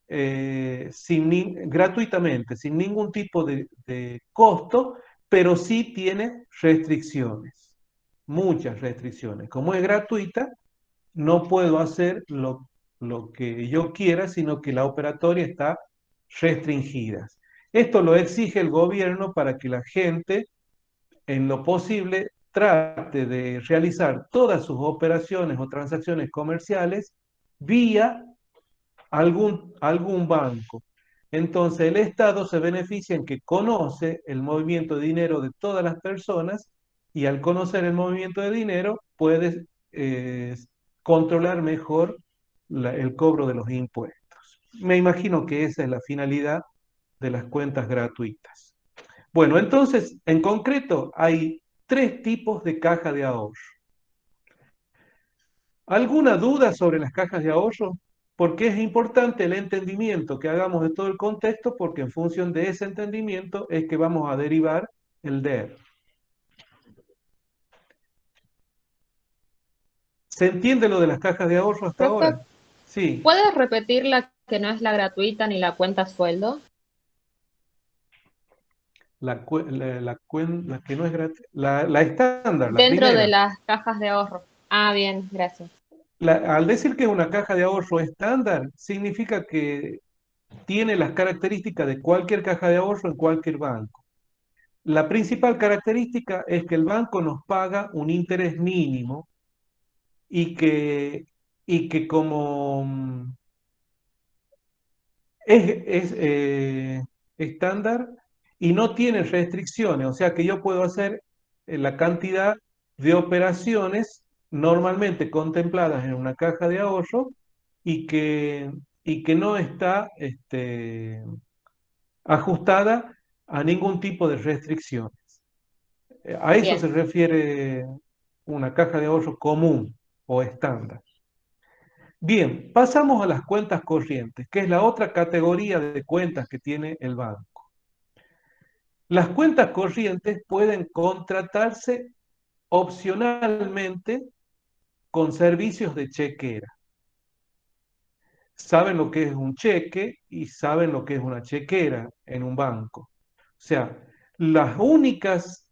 gratuitamente, sin ningún tipo de costo, pero sí tiene restricciones, muchas restricciones. Como es gratuita, no puedo hacer lo que yo quiera, sino que la operatoria está restringida. Esto lo exige el gobierno para que la gente, en lo posible, trate de realizar todas sus operaciones o transacciones comerciales vía algún banco. Entonces el Estado se beneficia en que conoce el movimiento de dinero de todas las personas y al conocer el movimiento de dinero puede controlar mejor el cobro de los impuestos. Me imagino que esa es la finalidad de las cuentas gratuitas. Bueno, entonces, en concreto, hay tres tipos de caja de ahorro. ¿Alguna duda sobre las cajas de ahorro? porque es importante el entendimiento que hagamos de todo el contexto, porque en función de ese entendimiento es que vamos a derivar el der. ¿Se entiende lo de las cajas de ahorro hasta Profe, ahora? Sí, ¿puedes repetir la que no es la gratuita ni la cuenta sueldo? la que no es gratis, la estándar, la Dentro de primera. las cajas de ahorro. Ah, bien, gracias. Al decir que es una caja de ahorro estándar, significa que tiene las características de cualquier caja de ahorro en cualquier banco. La principal característica es que el banco nos paga un interés mínimo y que como es estándar y no tiene restricciones, o sea que yo puedo hacer la cantidad de operaciones normalmente contempladas en una caja de ahorro y que no está ajustada a ningún tipo de restricciones. A eso se Bien, refiere una caja de ahorro común o estándar. Bien, pasamos a las cuentas corrientes, que es la otra categoría de cuentas que tiene el banco. Las cuentas corrientes pueden contratarse opcionalmente con servicios de chequera. Saben lo que es un cheque y saben lo que es una chequera en un banco. O sea, las únicas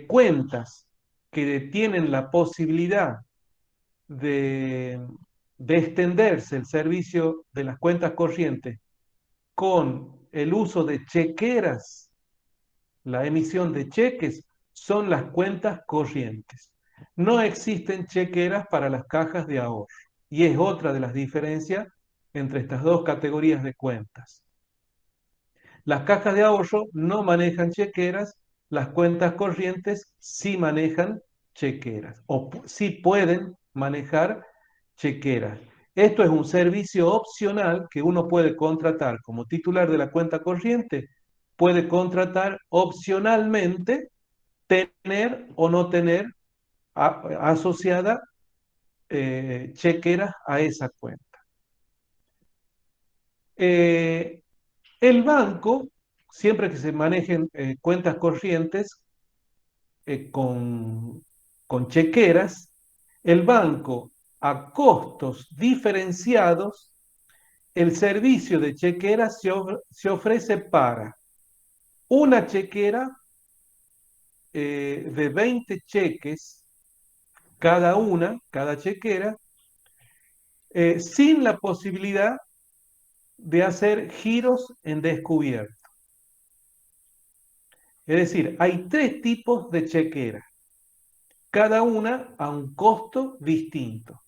cuentas que tienen la posibilidad de, de extenderse el servicio de las cuentas corrientes con el uso de chequeras, la emisión de cheques, son las cuentas corrientes. No existen chequeras para las cajas de ahorro. Y es otra de las diferencias entre estas dos categorías de cuentas. Las cajas de ahorro no manejan chequeras, las cuentas corrientes sí manejan chequeras o sí pueden manejar chequeras. Esto es un servicio opcional que uno puede contratar como titular de la cuenta corriente, puede contratar opcionalmente tener o no tener asociada chequeras a esa cuenta. Eh, el banco, siempre que se manejen cuentas corrientes con chequeras, el banco a costos diferenciados, el servicio de chequera se ofrece para una chequera de 20 cheques cada una, cada chequera, sin la posibilidad de hacer giros en descubierto. Es decir, hay tres tipos de chequera, cada una a un costo distinto.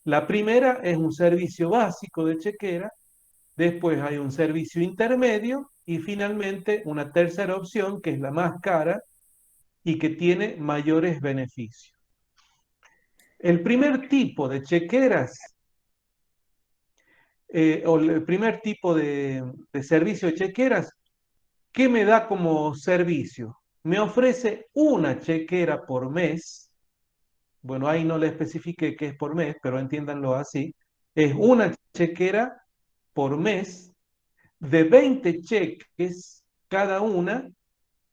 La primera es un servicio básico de chequera, después hay un servicio intermedio y finalmente una tercera opción que es la más cara y que tiene mayores beneficios. El primer tipo de chequeras o el primer tipo de servicio de chequeras, ¿qué me da como servicio? Me ofrece una chequera por mes. Bueno, ahí no le especifique qué es por mes, pero entiéndanlo así. Es una chequera por mes de 20 cheques cada una,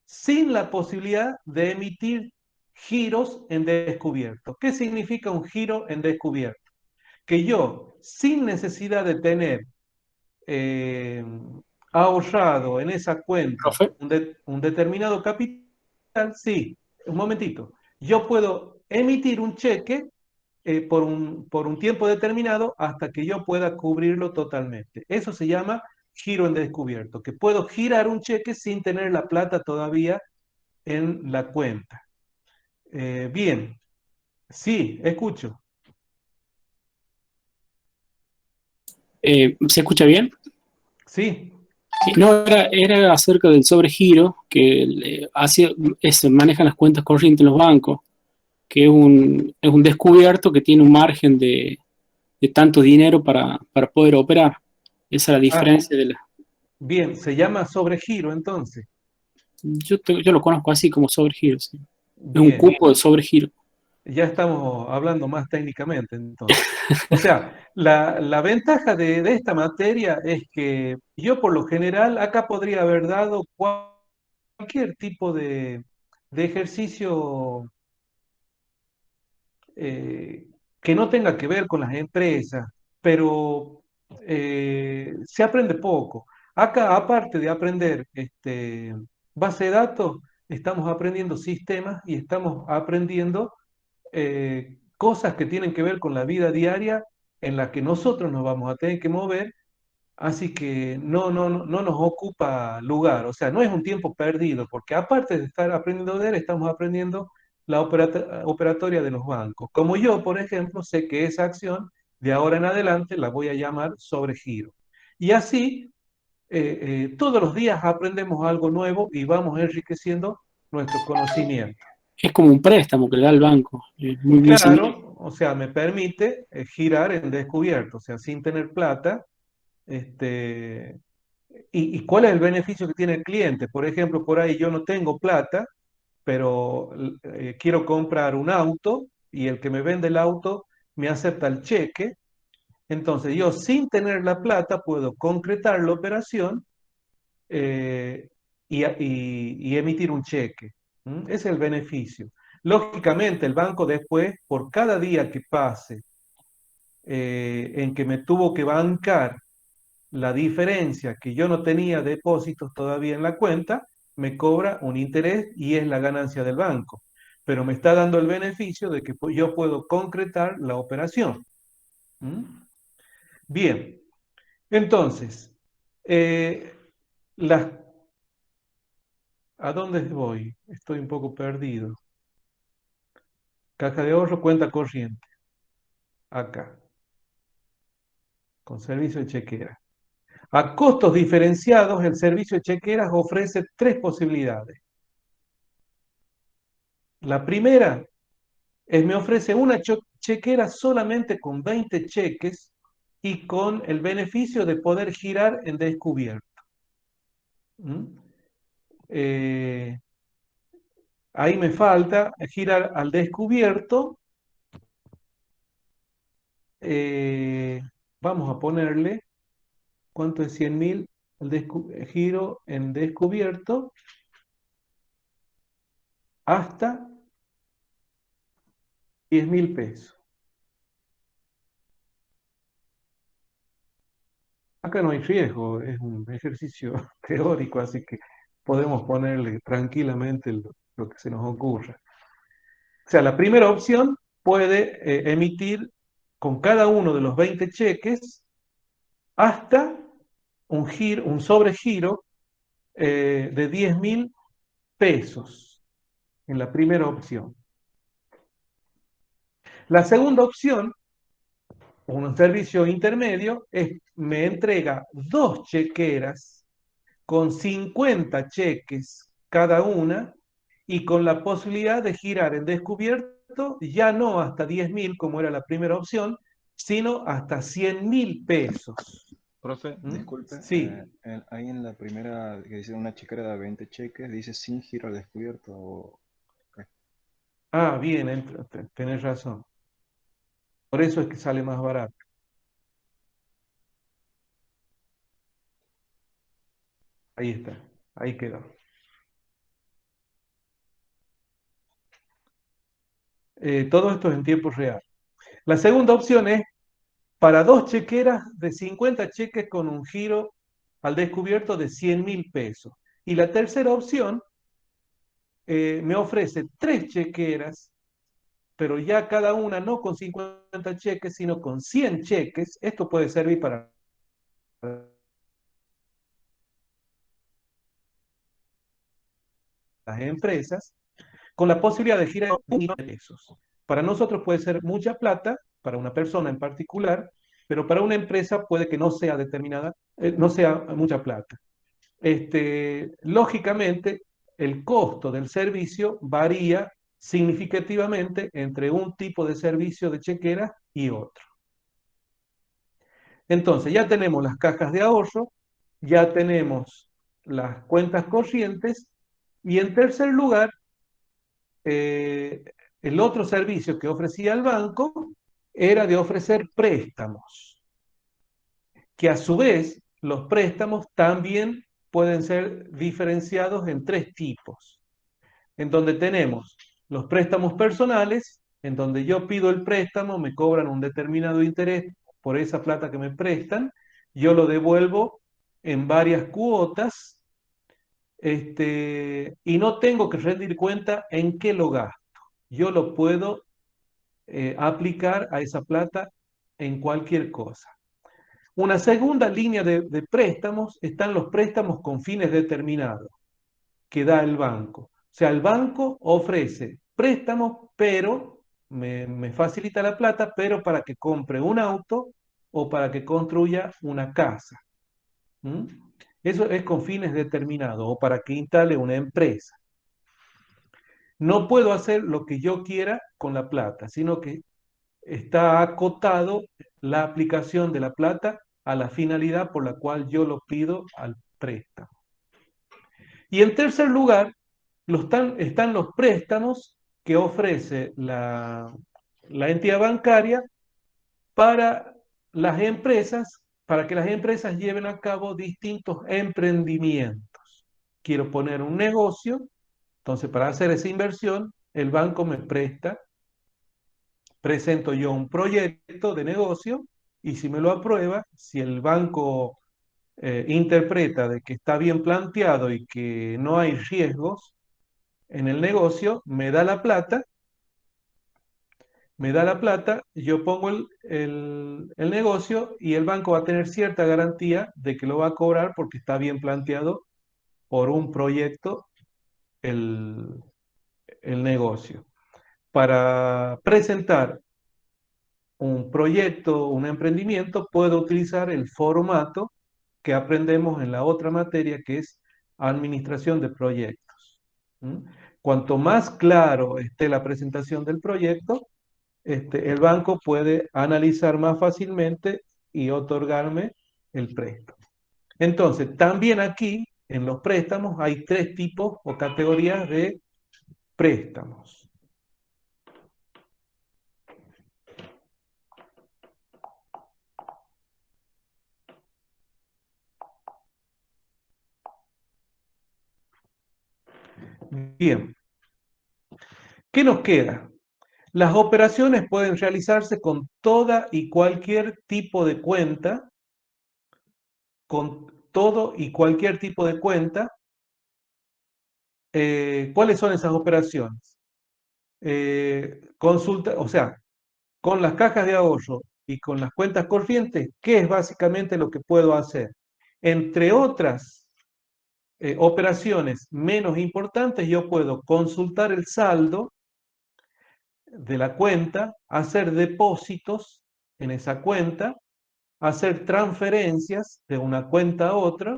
sin la posibilidad de emitir giros en descubierto. ¿Qué significa un giro en descubierto? Que yo, sin necesidad de tener eh, ahorrado en esa cuenta Profe, un determinado capital, sí, un momentito, yo puedo emitir un cheque por un tiempo determinado hasta que yo pueda cubrirlo totalmente. Eso se llama giro en descubierto, que puedo girar un cheque sin tener la plata todavía en la cuenta. Bien, sí, escucho. ¿se escucha bien? Sí, No, era acerca del sobregiro que manejan las cuentas corrientes en los bancos, que es un descubierto que tiene un margen de tanto dinero para poder operar. Esa es la ah, diferencia de la... bien, se llama sobregiro entonces. Yo lo conozco así como sobregiro, sí. Es un Bien, cupo de sobregiro. ya estamos hablando más técnicamente entonces. O sea, la ventaja de esta materia es que yo por lo general acá podría haber dado cualquier tipo de ejercicio eh, que no tenga que ver con las empresas, pero se aprende poco. Acá, aparte de aprender base de datos, estamos aprendiendo sistemas y estamos aprendiendo cosas que tienen que ver con la vida diaria en la que nosotros nos vamos a tener que mover. Así que no nos ocupa lugar, o sea, no es un tiempo perdido, porque aparte de estar aprendiendo de él, estamos aprendiendo la operatoria de los bancos. Como yo, por ejemplo, sé que esa acción de ahora en adelante la voy a llamar sobregiro. Y así, todos los días aprendemos algo nuevo y vamos enriqueciendo nuestro conocimiento. Es como un préstamo que le da el banco, muy, muy similar. Claro, o sea, me permite girar en descubierto, o sea, sin tener plata. Este, ¿Y cuál es el beneficio que tiene el cliente? Por ejemplo, por ahí yo no tengo plata, pero quiero comprar un auto y el que me vende el auto me acepta el cheque. Entonces yo sin tener la plata puedo concretar la operación eh, y emitir un cheque. ¿Mm? Ese es el beneficio. Lógicamente, el banco después, por cada día que pase en que me tuvo que bancar la diferencia que yo no tenía depósitos todavía en la cuenta, me cobra un interés y es la ganancia del banco. Pero me está dando el beneficio de que yo puedo concretar la operación. ¿Mm? Bien, entonces, eh, las, ¿a dónde voy? Estoy un poco perdido. Caja de ahorro, cuenta corriente. Acá, con servicio de chequera. A costos diferenciados, el servicio de chequeras ofrece tres posibilidades. La primera me ofrece una chequera solamente con 20 cheques y con el beneficio de poder girar en descubierto. ¿Mm? Eh, Ahí me falta girar al descubierto. eh, Vamos a ponerle, ¿cuánto es 100.000? Giro en descubierto hasta 10.000 pesos. Acá no hay riesgo, es un ejercicio teórico, así que podemos ponerle tranquilamente lo que se nos ocurra. O sea, la primera opción puede emitir con cada uno de los 20 cheques hasta un sobregiro de 10.000 pesos en la primera opción. La segunda opción, un servicio intermedio, me entrega dos chequeras con 50 cheques cada una y con la posibilidad de girar en descubierto ya no hasta 10.000 como era la primera opción, sino hasta 100.000 pesos. Profe, ¿Mm? disculpe, Sí. ahí en la primera que dice una chequera de 20 cheques, dice sin giro al descubierto. Ok. Ah, bien, tenés razón. Por eso es que sale más barato. Ahí está, ahí quedó. Todo esto es en tiempo real. La segunda opción es para dos chequeras de 50 cheques con un giro al descubierto de 100.000 pesos. Y la tercera opción me ofrece tres chequeras, pero ya cada una no con 50 cheques, sino con 100 cheques. Esto puede servir para las empresas, con la posibilidad de girar 1.000 pesos. Para nosotros puede ser mucha plata, para una persona en particular, pero para una empresa puede que no sea determinada, no sea mucha plata. Lógicamente, el costo del servicio varía significativamente entre un tipo de servicio de chequera y otro. Entonces, ya tenemos las cajas de ahorro, ya tenemos las cuentas corrientes y en tercer lugar, eh, el otro servicio que ofrecía el banco era de ofrecer préstamos, que a su vez los préstamos también pueden ser diferenciados en tres tipos, en donde tenemos los préstamos personales, en donde yo pido el préstamo, me cobran un determinado interés por esa plata que me prestan, yo lo devuelvo en varias cuotas, y no tengo que rendir cuenta en qué lo gasto. Yo lo puedo aplicar a esa plata en cualquier cosa. Una segunda línea de préstamos están los préstamos con fines determinados que da el banco. O sea, el banco ofrece préstamos, pero me facilita la plata, pero para que compre un auto o para que construya una casa. ¿Mm? Eso es con fines determinados o para que instale una empresa. No puedo hacer lo que yo quiera con la plata, sino que está acotado la aplicación de la plata a la finalidad por la cual yo lo pido al préstamo. Y en tercer lugar, están los préstamos que ofrece la entidad bancaria para las empresas, para que las empresas lleven a cabo distintos emprendimientos. Quiero poner un negocio, entonces para hacer esa inversión, el banco me presta, presento yo un proyecto de negocio y si me lo aprueba, si el banco interpreta de que está bien planteado y que no hay riesgos en el negocio, me da la plata, yo pongo el negocio y el banco va a tener cierta garantía de que lo va a cobrar porque está bien planteado por un proyecto el, el negocio. Para presentar un proyecto, un emprendimiento, puedo utilizar el formato que aprendemos en la otra materia que es administración de proyectos. ¿Mm? Cuanto más claro esté la presentación del proyecto, el banco puede analizar más fácilmente y otorgarme el préstamo. Entonces, también aquí en los préstamos hay tres tipos o categorías de préstamos. Bien, ¿qué nos queda? Las operaciones pueden realizarse con toda y cualquier tipo de cuenta, con todo y cualquier tipo de cuenta. ¿Cuáles son esas operaciones? Consulta, o sea, con las cajas de ahorro y con las cuentas corrientes, ¿qué es básicamente lo que puedo hacer? Entre otras operaciones menos importantes, yo puedo consultar el saldo de la cuenta, hacer depósitos en esa cuenta, hacer transferencias de una cuenta a otra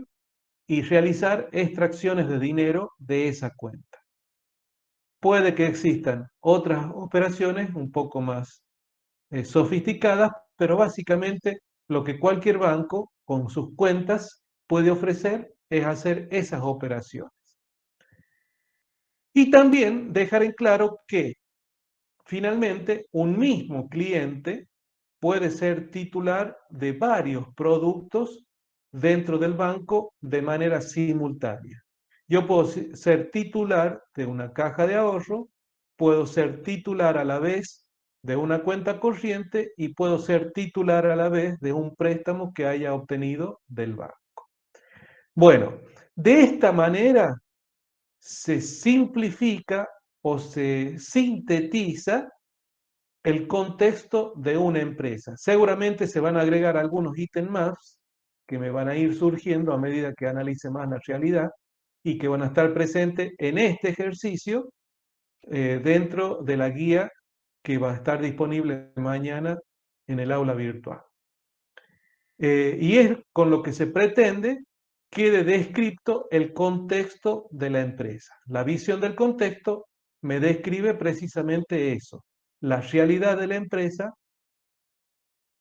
y realizar extracciones de dinero de esa cuenta. Puede que existan otras operaciones un poco más sofisticadas, pero básicamente lo que cualquier banco con sus cuentas puede ofrecer es hacer esas operaciones. Y también dejar en claro que finalmente un mismo cliente puede ser titular de varios productos dentro del banco de manera simultánea. Yo puedo ser titular de una caja de ahorro, puedo ser titular a la vez de una cuenta corriente y puedo ser titular a la vez de un préstamo que haya obtenido del banco. Bueno, de esta manera se simplifica o se sintetiza el contexto de una empresa. Seguramente se van a agregar algunos ítems más que me van a ir surgiendo a medida que analice más la realidad y que van a estar presentes en este ejercicio dentro de la guía que va a estar disponible mañana en el aula virtual. Y es con lo que se pretende quede descrito el contexto de la empresa. La visión del contexto me describe precisamente eso, la realidad de la empresa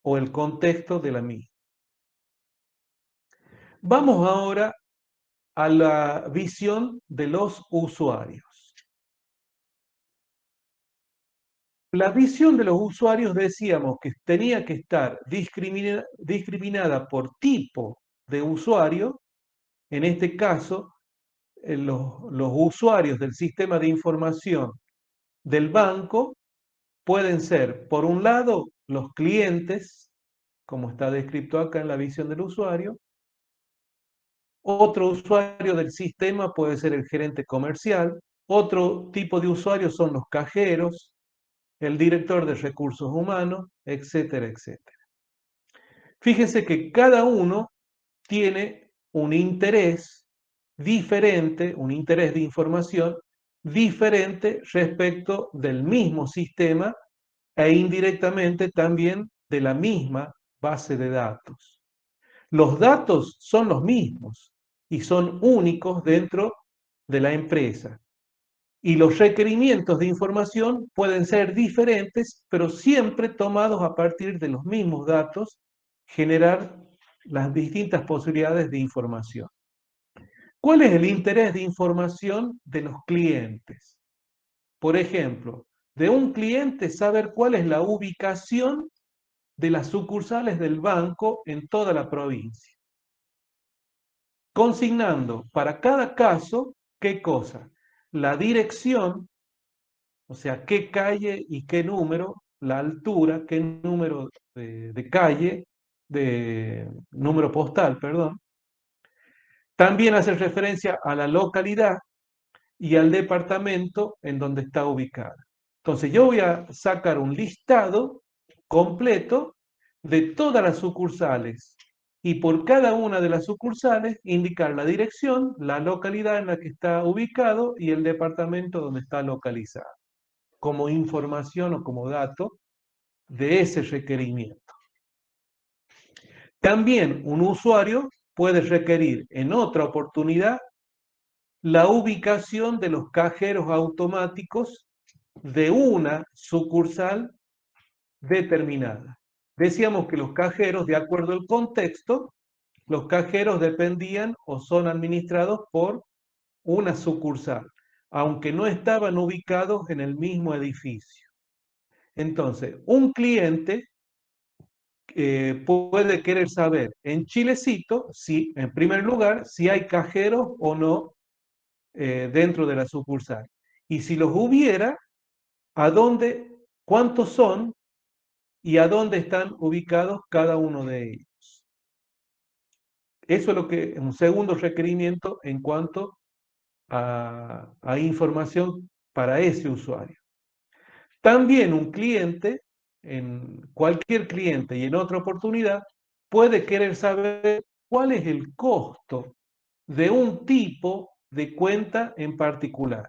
o el contexto de la misma. Vamos ahora a la visión de los usuarios. La visión de los usuarios decíamos que tenía que estar discriminada por tipo de usuario. En este caso, los usuarios del sistema de información del banco pueden ser, por un lado, los clientes, como está descrito acá en la visión del usuario. Otro usuario del sistema puede ser el gerente comercial. Otro tipo de usuarios son los cajeros, el director de recursos humanos, etcétera, etcétera. Fíjense que cada uno tiene un interés diferente, un interés de información diferente respecto del mismo sistema e indirectamente también de la misma base de datos. Los datos son los mismos y son únicos dentro de la empresa. Y los requerimientos de información pueden ser diferentes, pero siempre tomados a partir de los mismos datos, generar las distintas posibilidades de información. ¿Cuál es el interés de información de los clientes? Por ejemplo, de un cliente saber cuál es la ubicación de las sucursales del banco en toda la provincia. Consignando para cada caso, ¿qué cosa? La dirección, o sea, qué calle y qué número, la altura, qué número de calle, de número postal, perdón. También hace referencia a la localidad y al departamento en donde está ubicada. Entonces yo voy a sacar un listado completo de todas las sucursales y por cada una de las sucursales indicar la dirección, la localidad en la que está ubicado y el departamento donde está localizado, como información o como dato de ese requerimiento. También un usuario puede requerir en otra oportunidad la ubicación de los cajeros automáticos de una sucursal determinada. Decíamos que los cajeros, de acuerdo al contexto, los cajeros dependían o son administrados por una sucursal, aunque no estaban ubicados en el mismo edificio. Entonces, un cliente puede querer saber en Chilecito, si, en primer lugar, si hay cajeros o no dentro de la sucursal. Y si los hubiera, a dónde, cuántos son y a dónde están ubicados cada uno de ellos. Eso es lo que un segundo requerimiento en cuanto a información para ese usuario. También un cliente, en cualquier cliente y en otra oportunidad, puede querer saber cuál es el costo de un tipo de cuenta en particular.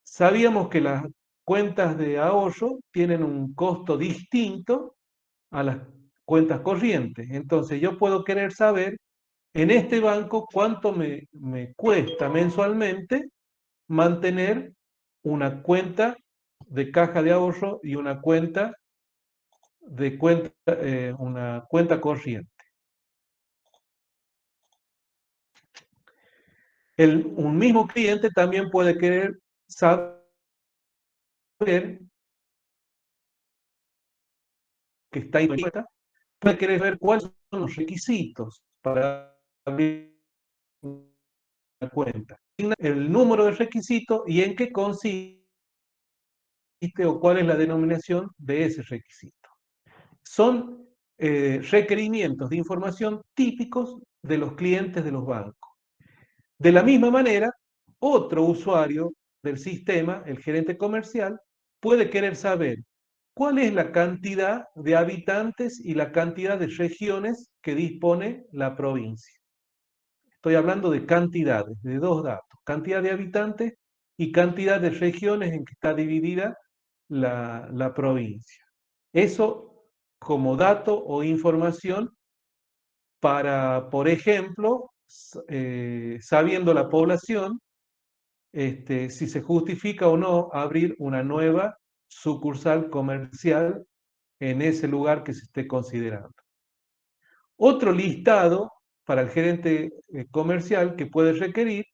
Sabíamos que las cuentas de ahorro tienen un costo distinto a las cuentas corrientes. Entonces yo puedo querer saber en este banco cuánto me cuesta mensualmente mantener una cuenta de caja de ahorro y una cuenta una cuenta corriente. Un mismo cliente también puede querer saber que está en cuenta, puede querer ver cuáles son los requisitos para abrir una cuenta, el número de requisitos y en qué consiste o cuál es la denominación de ese requisito. Son requerimientos de información típicos de los clientes de los bancos. De la misma manera, otro usuario del sistema, el gerente comercial, puede querer saber cuál es la cantidad de habitantes y la cantidad de regiones que dispone la provincia. Estoy hablando de cantidades, de dos datos, cantidad de habitantes y cantidad de regiones en que está dividida la provincia. Eso como dato o información para, por ejemplo, sabiendo la población, si se justifica o no abrir una nueva sucursal comercial en ese lugar que se esté considerando. Otro listado para el gerente comercial que puede requerir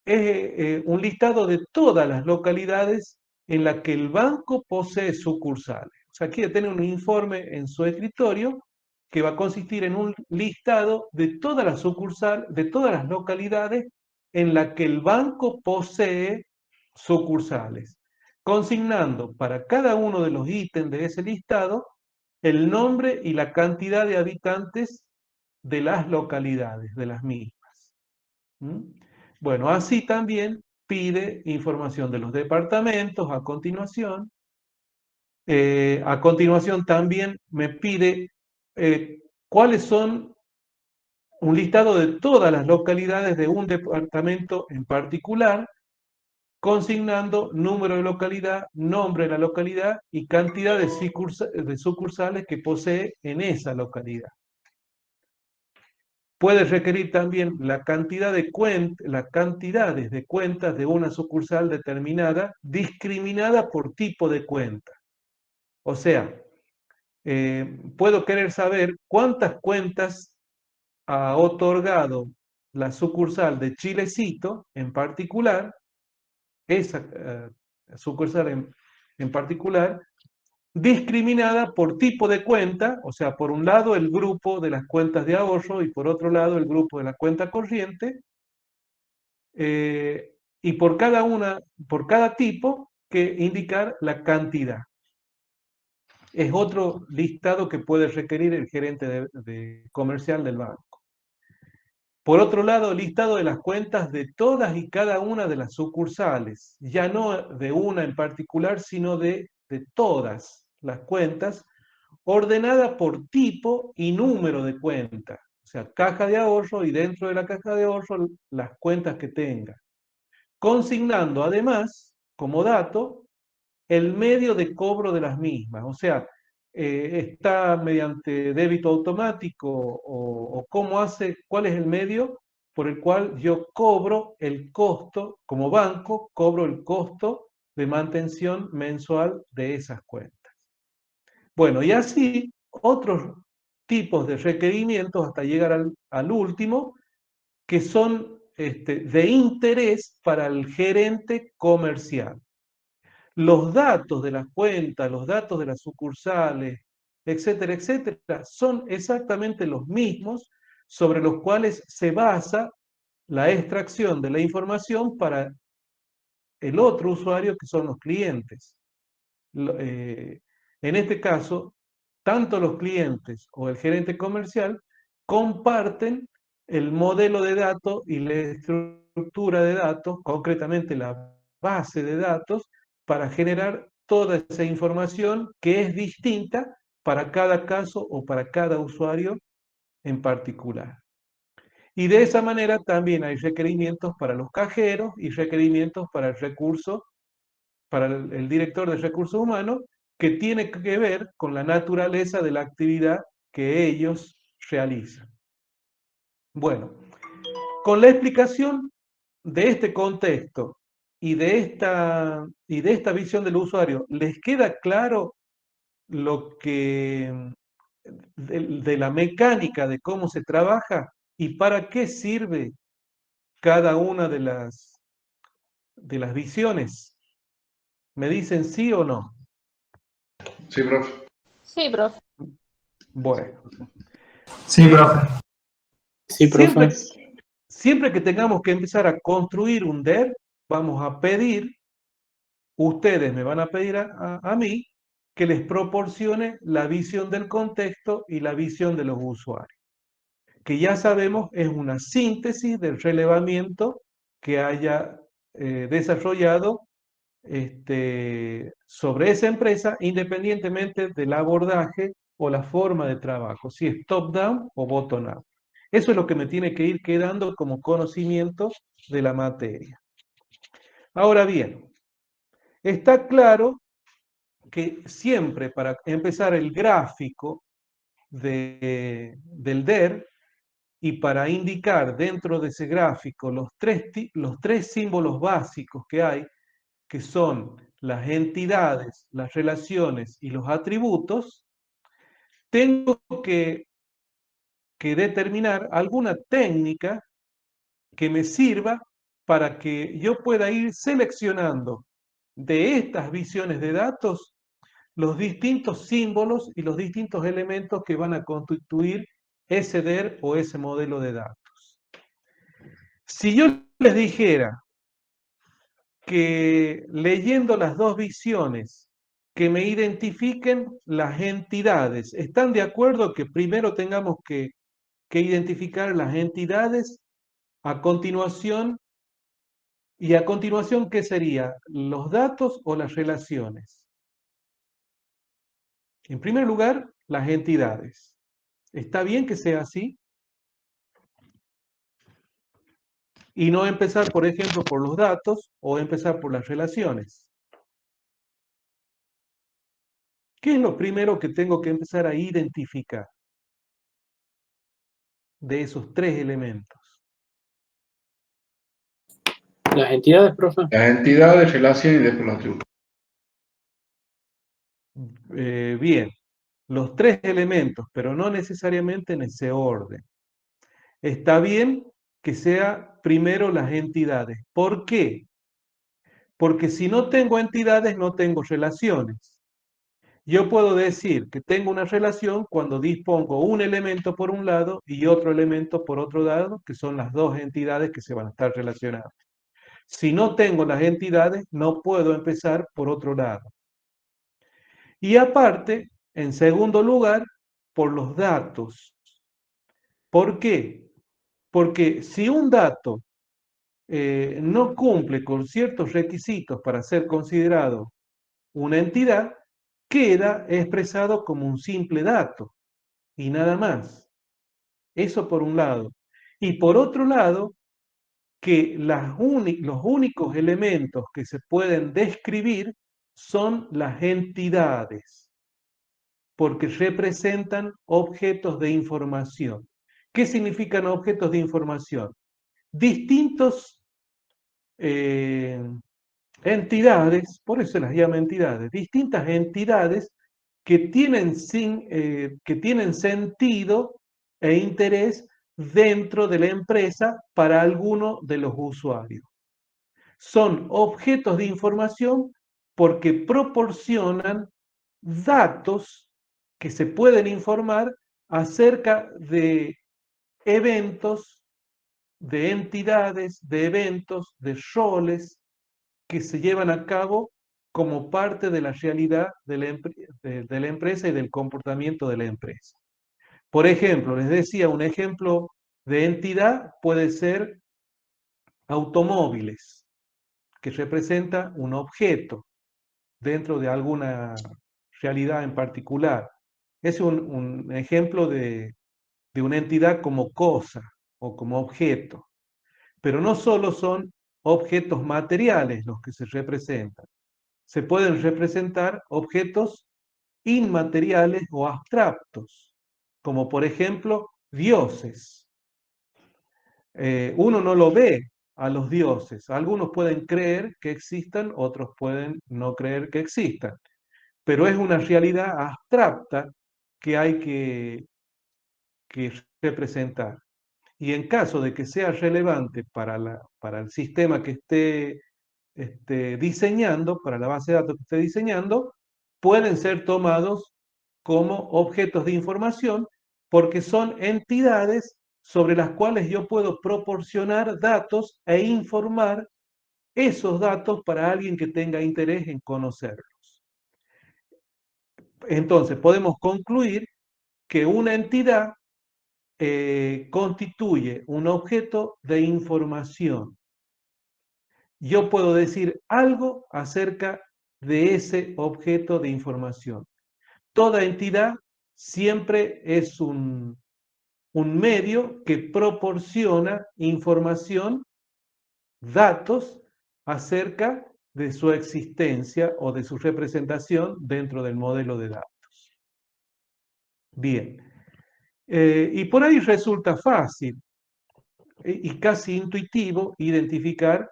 es un listado de todas las localidades en la que el banco posee sucursales. O sea, quiere tener un informe en su escritorio que va a consistir en un listado de todas las sucursales, de todas las localidades en la que el banco posee sucursales, consignando para cada uno de los ítems de ese listado el nombre y la cantidad de habitantes de las localidades, de las mismas. ¿Mm? Bueno, así también pide información de los departamentos a continuación. A continuación también me pide cuáles son un listado de todas las localidades de un departamento en particular, consignando número de localidad, nombre de la localidad y cantidad de sucursales que posee en esa localidad. Puede requerir también la cantidad de las cantidades de cuentas de una sucursal determinada, discriminada por tipo de cuenta. O sea, puedo querer saber cuántas cuentas ha otorgado la sucursal de Chilecito en particular, esa sucursal en particular, discriminada por tipo de cuenta, o sea, por un lado el grupo de las cuentas de ahorro y por otro lado el grupo de la cuenta corriente, y por cada tipo que indicar la cantidad. Es otro listado que puede requerir el gerente de comercial del banco. Por otro lado, listado de las cuentas de todas y cada una de las sucursales, ya no de una en particular, sino de todas las cuentas, ordenada por tipo y número de cuenta. O sea, caja de ahorro y dentro de la caja de ahorro las cuentas que tenga. Consignando además, como dato, el medio de cobro de las mismas. O sea, está mediante débito automático o cuál es el medio por el cual yo cobro el costo, como banco, cobro el costo de mantención mensual de esas cuentas. Bueno, y así otros tipos de requerimientos hasta llegar al último, que son de interés para el gerente comercial. Los datos de las cuentas, los datos de las sucursales, etcétera, etcétera, son exactamente los mismos sobre los cuales se basa la extracción de la información para el otro usuario que son los clientes. En este caso, tanto los clientes o el gerente comercial comparten el modelo de datos y la estructura de datos, concretamente la base de datos, para generar toda esa información que es distinta para cada caso o para cada usuario en particular. Y de esa manera también hay requerimientos para los cajeros y requerimientos para el director de recursos humanos, que tiene que ver con la naturaleza de la actividad que ellos realizan. Bueno, con la explicación de este contexto y de esta visión del usuario, ¿les queda claro lo que de la mecánica de cómo se trabaja y para qué sirve cada una de las visiones? ¿Me dicen sí o no? Sí, profe. Sí, profe. Bueno, Sí, profe. Sí, profe. siempre que tengamos que empezar a construir un DER, vamos a pedir, ustedes me van a pedir a mí, que les proporcione la visión del contexto y la visión de los usuarios, que ya sabemos es una síntesis del relevamiento que haya desarrollado sobre esa empresa, independientemente del abordaje o la forma de trabajo, si es top-down o bottom-up. Eso es lo que me tiene que ir quedando como conocimiento de la materia. Ahora bien, está claro que siempre para empezar el gráfico del DER y para indicar dentro de ese gráfico los tres símbolos básicos que hay, que son las entidades, las relaciones y los atributos, tengo que determinar alguna técnica que me sirva para que yo pueda ir seleccionando de estas visiones de datos los distintos símbolos y los distintos elementos que van a constituir ese DER o ese modelo de datos. Si yo les dijera que leyendo las dos visiones que me identifiquen las entidades, ¿están de acuerdo que primero tengamos que identificar las entidades a continuación? Y a continuación, ¿qué sería? ¿Los datos o las relaciones? En primer lugar, las entidades. ¿Está bien que sea así? Y no empezar, por ejemplo, por los datos o empezar por las relaciones. ¿Qué es lo primero que tengo que empezar a identificar de esos tres elementos? Las entidades, profe. Las entidades, relaciones y después los atributos. Bien, los tres elementos, pero no necesariamente en ese orden. Está bien que sea primero las entidades. ¿Por qué? Porque si no tengo entidades, no tengo relaciones. Yo puedo decir que tengo una relación cuando dispongo un elemento por un lado y otro elemento por otro lado, que son las dos entidades que se van a estar relacionadas. Si no tengo las entidades, no puedo empezar por otro lado. Y aparte, en segundo lugar, por los datos. ¿Por qué? Porque si un dato no cumple con ciertos requisitos para ser considerado una entidad, queda expresado como un simple dato y nada más. Eso por un lado. Y por otro lado, que los únicos elementos que se pueden describir son las entidades, porque representan objetos de información. ¿Qué significan objetos de información? Distintos entidades, por eso las llama entidades, distintas entidades que tienen sentido e interés dentro de la empresa para alguno de los usuarios. Son objetos de información porque proporcionan datos que se pueden informar acerca de eventos, de entidades, de eventos, de roles que se llevan a cabo como parte de la realidad de la empresa y del comportamiento de la empresa. Por ejemplo, les decía, un ejemplo de entidad puede ser automóviles, que representa un objeto dentro de alguna realidad en particular. Es un ejemplo de una entidad como cosa o como objeto. Pero no solo son objetos materiales los que se representan. Se pueden representar objetos inmateriales o abstractos, como por ejemplo dioses. Uno no lo ve a los dioses. Algunos pueden creer que existan, otros pueden no creer que existan. Pero es una realidad abstracta que hay que representar. Y en caso de que sea relevante para el sistema que esté diseñando, para la base de datos que esté diseñando, pueden ser tomados como objetos de información porque son entidades sobre las cuales yo puedo proporcionar datos e informar esos datos para alguien que tenga interés en conocerlos. Entonces, podemos concluir que una entidad constituye un objeto de información. Yo puedo decir algo acerca de ese objeto de información. Toda entidad siempre es un medio que proporciona información, datos acerca de su existencia o de su representación dentro del modelo de datos. Bien. Y por ahí resulta fácil y casi intuitivo identificar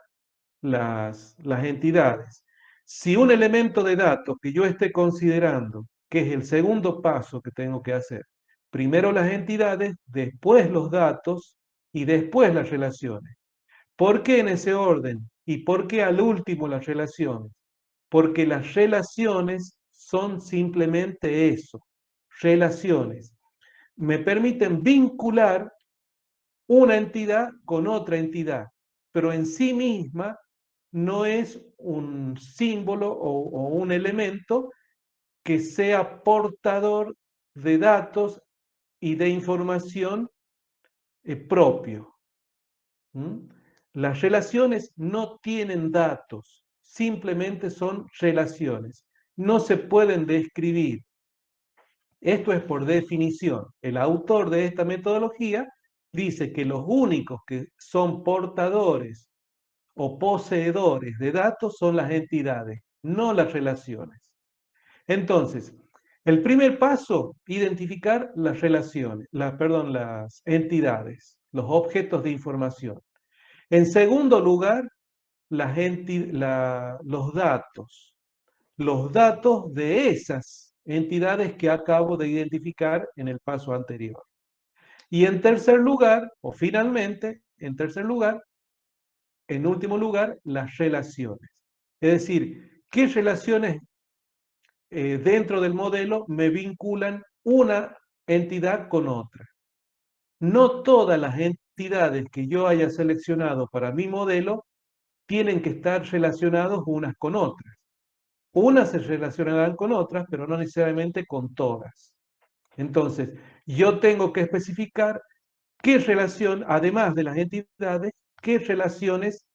las entidades. Si un elemento de datos que yo esté considerando, que es el segundo paso que tengo que hacer, primero las entidades, después los datos y después las relaciones. ¿Por qué en ese orden? ¿Y por qué al último las relaciones? porque las relaciones son simplemente eso, relaciones. Me permiten vincular una entidad con otra entidad, pero en sí misma no es un símbolo o un elemento que sea portador de datos y de información propio. ¿Mm? Las relaciones no tienen datos, simplemente son relaciones. No se pueden describir. Esto es por definición. El autor de esta metodología dice que los únicos que son portadores o poseedores de datos son las entidades, no las relaciones. Entonces, el primer paso, identificar las relaciones, las entidades, los objetos de información. En segundo lugar, los datos de esas entidades que acabo de identificar en el paso anterior. Y en tercer lugar, o finalmente, en tercer lugar, en último lugar, las relaciones. Es decir, ¿qué relaciones dentro del modelo me vinculan una entidad con otra? No todas las entidades que yo haya seleccionado para mi modelo tienen que estar relacionados unas con otras. Unas se relacionarán con otras, pero no necesariamente con todas. Entonces, yo tengo que especificar qué relación, además de las entidades, qué relaciones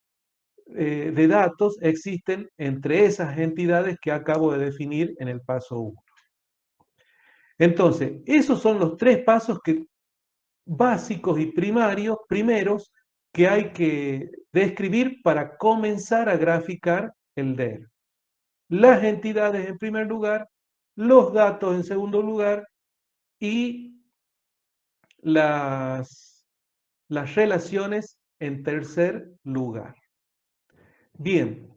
de datos existen entre esas entidades que acabo de definir en el paso 1. Entonces, esos son los tres pasos básicos y primeros, que hay que describir para comenzar a graficar el DER. Las entidades en primer lugar, los datos en segundo lugar y las relaciones en tercer lugar. Bien,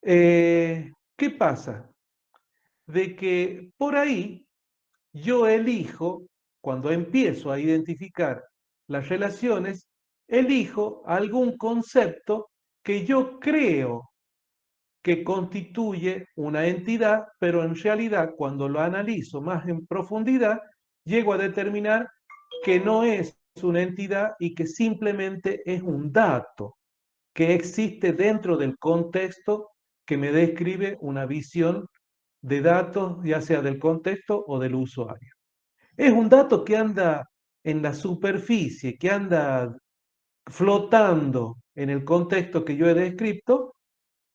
¿qué pasa? De que por ahí yo elijo, cuando empiezo a identificar las relaciones, elijo algún concepto que yo creo que constituye una entidad, pero en realidad cuando lo analizo más en profundidad, llego a determinar que no es una entidad y que simplemente es un dato que existe dentro del contexto que me describe una visión de datos, ya sea del contexto o del usuario. Es un dato que anda en la superficie, que anda flotando en el contexto que yo he descrito,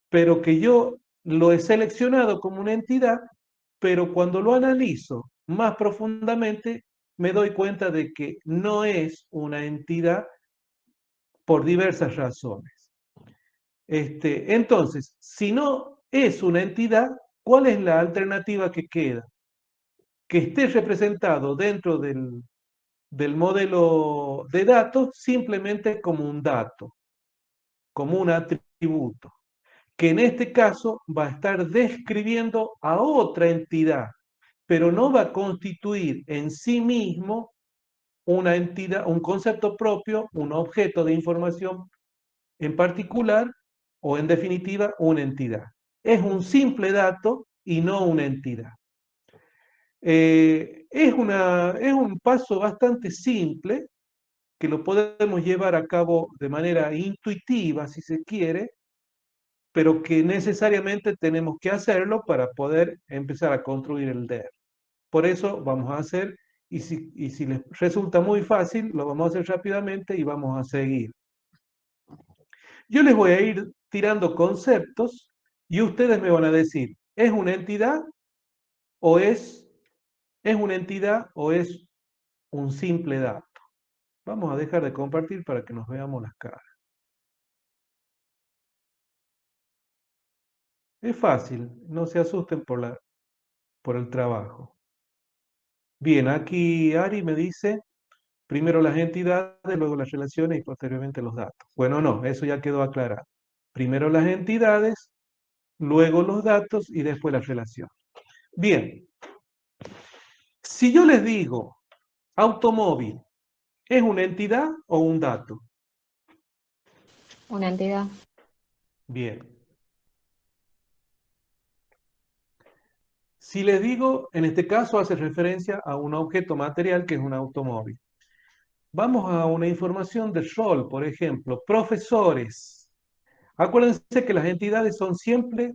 pero que yo lo he seleccionado como una entidad, pero cuando lo analizo más profundamente, me doy cuenta de que no es una entidad por diversas razones. Entonces, si no es una entidad, ¿cuál es la alternativa que queda? Que esté representado dentro del modelo de datos simplemente como un dato, como un atributo, que en este caso va a estar describiendo a otra entidad, pero no va a constituir en sí mismo una entidad, un concepto propio, un objeto de información en particular o en definitiva una entidad. Es un simple dato y no una entidad. Es un paso bastante simple que lo podemos llevar a cabo de manera intuitiva, si se quiere, pero que necesariamente tenemos que hacerlo para poder empezar a construir el DER. Por eso vamos a hacer, y si les resulta muy fácil, lo vamos a hacer rápidamente y vamos a seguir. Yo les voy a ir tirando conceptos y ustedes me van a decir, ¿es una entidad o es una entidad o es un simple dato? Vamos a dejar de compartir para que nos veamos las caras. Es fácil, no se asusten por el trabajo. Bien, aquí Ari me dice, primero las entidades, luego las relaciones y posteriormente los datos. Bueno, no, eso ya quedó aclarado. Primero las entidades, luego los datos y después las relaciones. Bien, si yo les digo automóvil, ¿es una entidad o un dato? Una entidad. Bien. Si les digo, en este caso hace referencia a un objeto material que es un automóvil. Vamos a una información de rol, por ejemplo, profesores. Acuérdense que las entidades son siempre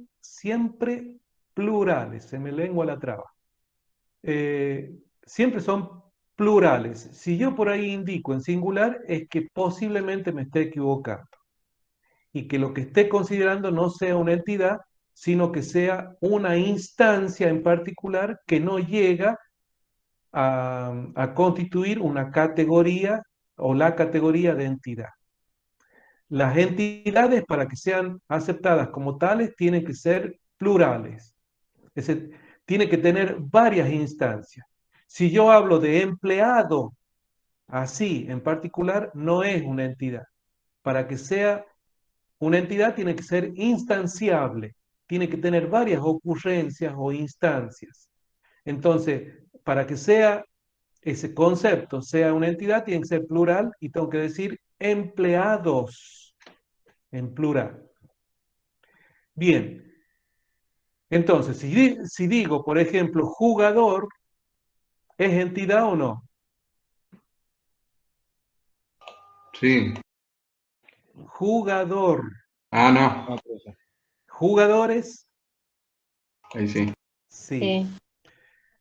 plurales, se me lengua la traba. Siempre son plurales. Si yo por ahí indico en singular, es que posiblemente me esté equivocando y que lo que esté considerando no sea una entidad, sino que sea una instancia en particular que no llega a constituir una categoría o la categoría de entidad. Las entidades, para que sean aceptadas como tales, tienen que ser plurales. Es decir, tiene que tener varias instancias. Si yo hablo de empleado, así en particular, no es una entidad. Para que sea una entidad tiene que ser instanciable, tiene que tener varias ocurrencias o instancias. Entonces, para que sea ese concepto sea una entidad, tiene que ser plural y tengo que decir empleados en plural. Bien, entonces, si digo, por ejemplo, jugador, ¿es entidad o no? Sí. Jugador. Ah, no. No, profe. Jugadores, Ahí sí. sí.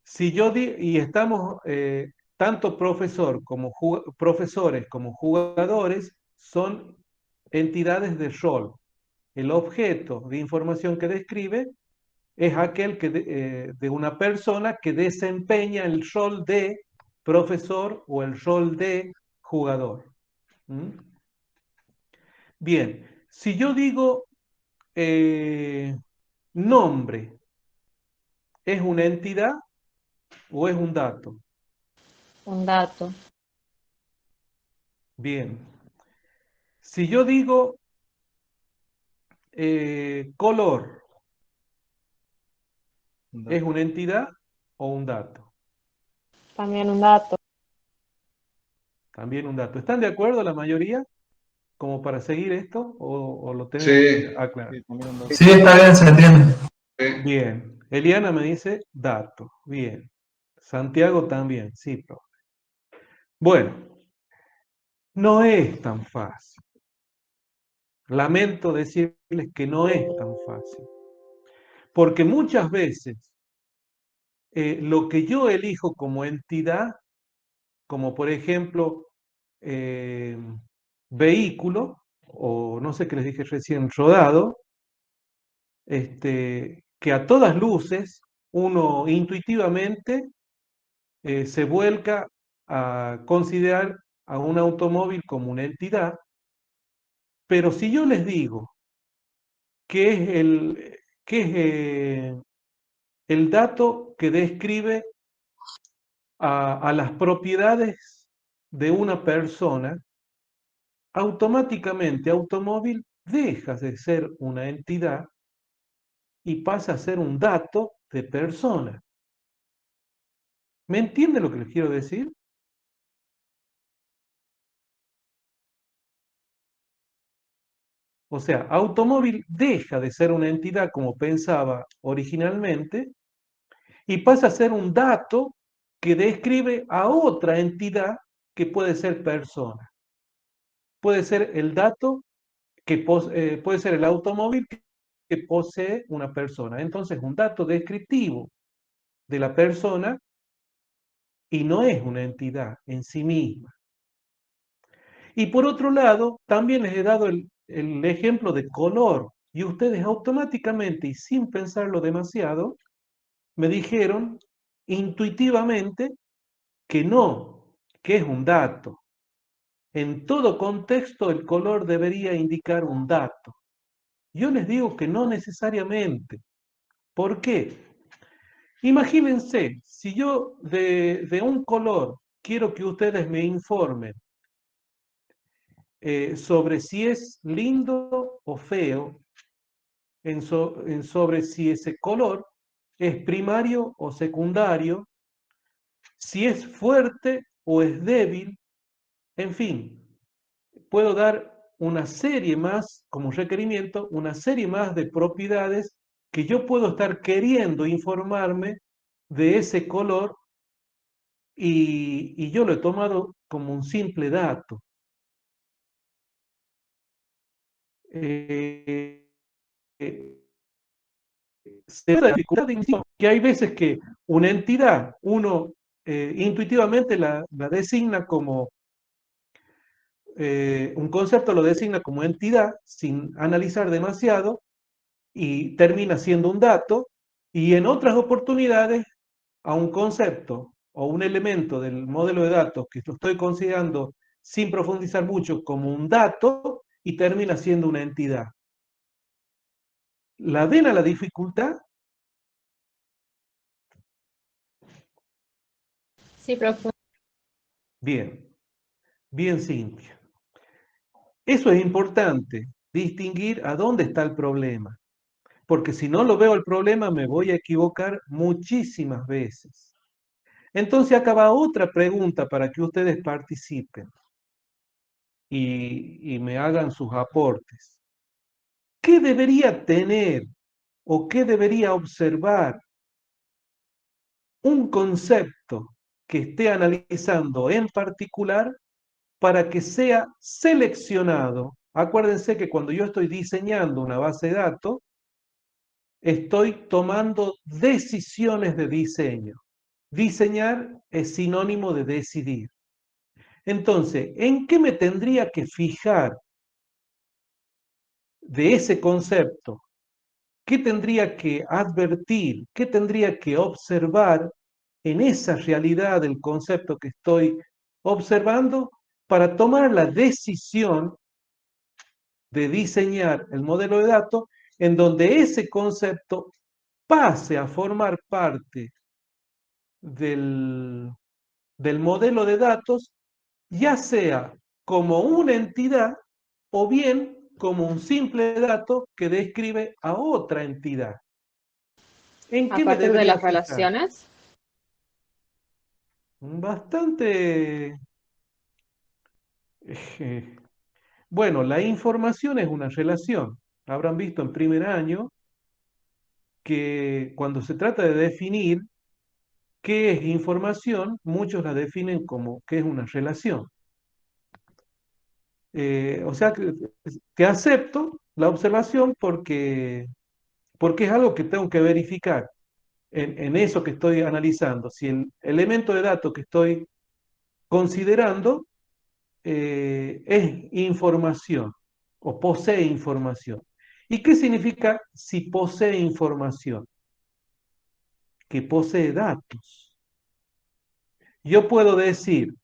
Si yo y estamos, tanto profesores como jugadores son entidades de rol. El objeto de información que describe es aquel de una persona que desempeña el rol de profesor o el rol de jugador. ¿Mm? Bien, si yo digo nombre, ¿es una entidad o es un dato? Un dato. Bien. Si yo digo color, Un ¿es dato. una entidad o un dato? También un dato. También un dato. ¿Están de acuerdo la mayoría como para seguir esto o lo tenemos Sí. que aclarar? Sí, también un dato. Sí, está bien, se entiende. Sí. Bien. Eliana me dice dato. Bien. Santiago también. Sí, profe. Bueno, no es tan fácil. Lamento decirles que no es tan fácil. Porque muchas veces lo que yo elijo como entidad, como por ejemplo eh, vehículo, o no sé qué les dije recién, rodado, que a todas luces uno intuitivamente se vuelca a considerar a un automóvil como una entidad, pero si yo les digo que es el dato que describe a las propiedades de una persona, automáticamente automóvil deja de ser una entidad y pasa a ser un dato de persona. ¿Me entiende lo que les quiero decir? O sea, automóvil deja de ser una entidad como pensaba originalmente y pasa a ser un dato que describe a otra entidad que puede ser persona. Puede ser el dato puede ser el automóvil que posee una persona. Entonces, un dato descriptivo de la persona y no es una entidad en sí misma. Y por otro lado, también les he dado el ejemplo de color y ustedes automáticamente y sin pensarlo demasiado me dijeron intuitivamente que no, que es un dato. En todo contexto el color debería indicar un dato. Yo les digo que no necesariamente. ¿Por qué? Imagínense, si yo de un color quiero que ustedes me informen sobre si es lindo o feo, sobre si ese color es primario o secundario, si es fuerte o es débil, en fin, puedo dar una serie más, como requerimiento, una serie más de propiedades que yo puedo estar queriendo informarme de ese color y yo lo he tomado como un simple dato. Eh, eh, Se da la dificultad de distinción, que hay veces que una entidad, uno intuitivamente la designa como, un concepto lo designa como entidad sin analizar demasiado y termina siendo un dato, y en otras oportunidades a un concepto o un elemento del modelo de datos que lo estoy considerando sin profundizar mucho como un dato y termina siendo una entidad. ¿La ven a la dificultad? Sí, profe. Bien, bien simple. Eso es importante, distinguir a dónde está el problema, porque si no lo veo el problema me voy a equivocar muchísimas veces. Entonces acá va otra pregunta para que ustedes participen y me hagan sus aportes. ¿Qué debería tener o qué debería observar un concepto que esté analizando en particular para que sea seleccionado? Acuérdense que cuando yo estoy diseñando una base de datos, estoy tomando decisiones de diseño. Diseñar es sinónimo de decidir. Entonces, ¿en qué me tendría que fijar de ese concepto? ¿Qué tendría que advertir? ¿Qué tendría que observar en esa realidad del concepto que estoy observando para tomar la decisión de diseñar el modelo de datos en donde ese concepto pase a formar parte del, del modelo de datos, ya sea como una entidad o bien como un simple dato que describe a otra entidad? ¿En A qué me partir de debería las fijar? relaciones. Bastante... bueno, la información es una relación. Habrán visto en primer año que cuando se trata de definir qué es información, muchos la definen como que es una relación. O sea que acepto la observación porque es algo que tengo que verificar en eso que estoy analizando. Si el elemento de datos que estoy considerando es información o posee información. ¿Y qué significa si posee información? Que posee datos. Yo puedo decir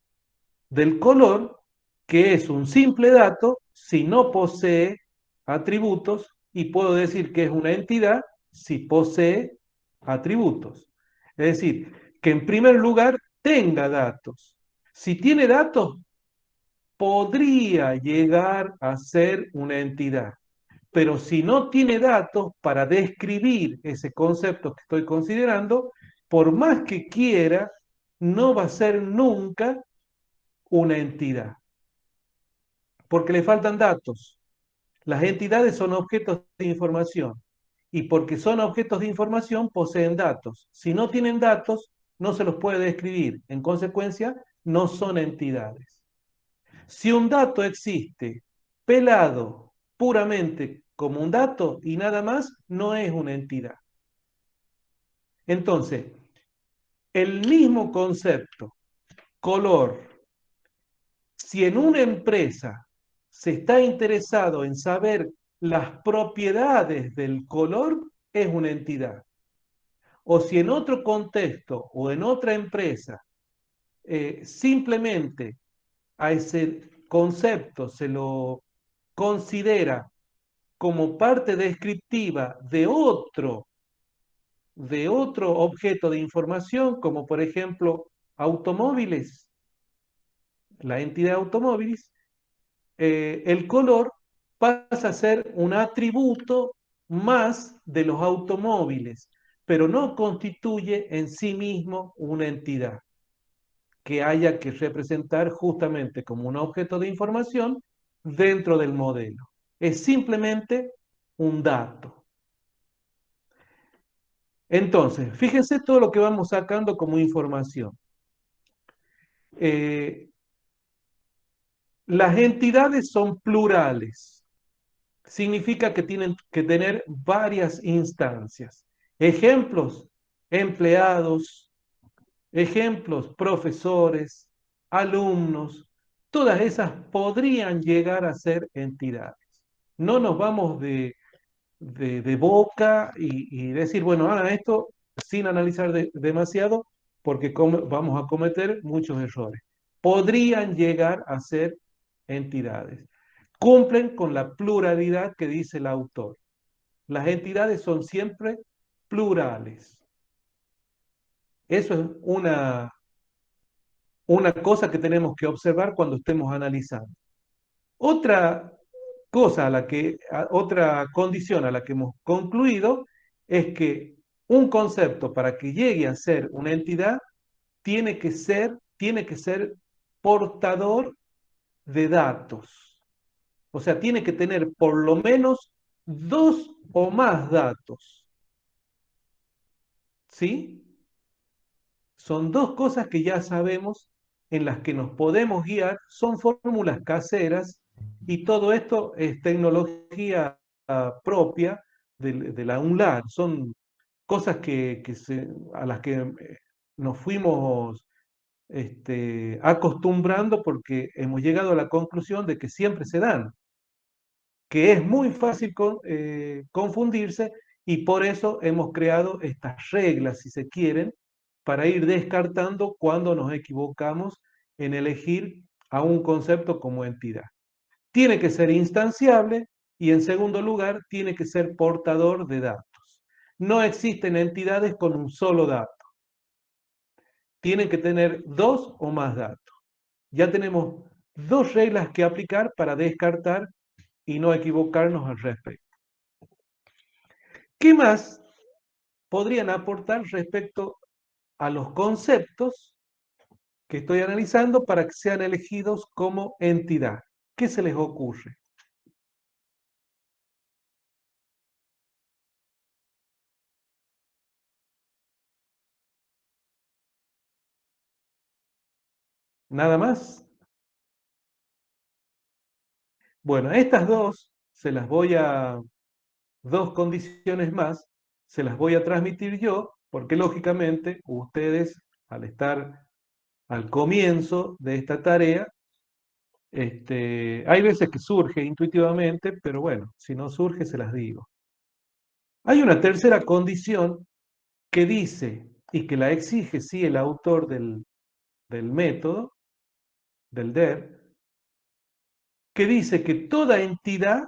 del color que es un simple dato si no posee atributos y puedo decir que es una entidad si posee atributos. Es decir, que en primer lugar tenga datos. Si tiene datos, podría llegar a ser una entidad. Pero si no tiene datos para describir ese concepto que estoy considerando, por más que quiera, no va a ser nunca una entidad, porque le faltan datos. Las entidades son objetos de información y porque son objetos de información poseen datos. Si no tienen datos, no se los puede describir. En consecuencia, no son entidades. Si un dato existe pelado puramente como un dato y nada más, no es una entidad. Entonces, el mismo concepto, color, si en una empresa se está interesado en saber las propiedades del color, es una entidad. O si en otro contexto o en otra empresa simplemente a ese concepto se lo considera como parte descriptiva de otro objeto de información, como por ejemplo automóviles, la entidad automóviles, el color pasa a ser un atributo más de los automóviles, pero no constituye en sí mismo una entidad que haya que representar justamente como un objeto de información dentro del modelo. Es simplemente un dato. Entonces, fíjense todo lo que vamos sacando como información. Eh, las entidades son plurales. Significa que tienen que tener varias instancias. Ejemplos, empleados, ejemplos, profesores, alumnos, todas esas podrían llegar a ser entidades. No nos vamos de boca y decir, bueno, hagan esto sin analizar demasiado porque vamos a cometer muchos errores. Podrían llegar a ser entidades. Cumplen con la pluralidad que dice el autor. Las entidades son siempre plurales. Eso es una cosa que tenemos que observar cuando estemos analizando. Otra cosa otra condición a la que hemos concluido es que un concepto para que llegue a ser una entidad tiene que ser portador de datos. O sea, tiene que tener por lo menos dos o más datos. ¿Sí? Son dos cosas que ya sabemos en las que nos podemos guiar, son fórmulas caseras y todo esto es tecnología propia de la UNLAR, son cosas a las que nos fuimos acostumbrando porque hemos llegado a la conclusión de que siempre se dan, que es muy fácil confundirse y por eso hemos creado estas reglas, si se quieren, para ir descartando cuando nos equivocamos en elegir a un concepto como entidad. Tiene que ser instanciable y en segundo lugar tiene que ser portador de datos. No existen entidades con un solo dato. Tienen que tener dos o más datos. Ya tenemos dos reglas que aplicar para descartar y no equivocarnos al respecto. ¿Qué más podrían aportar respecto a los conceptos que estoy analizando para que sean elegidos como entidad? ¿Qué se les ocurre? ¿Nada más? Bueno, estas dos condiciones más, se las voy a transmitir yo, porque lógicamente ustedes, al estar al comienzo de esta tarea, hay veces que surge intuitivamente, pero bueno, si no surge, se las digo. Hay una tercera condición que dice, y que la exige, sí, el autor del método, del DER, que dice que toda entidad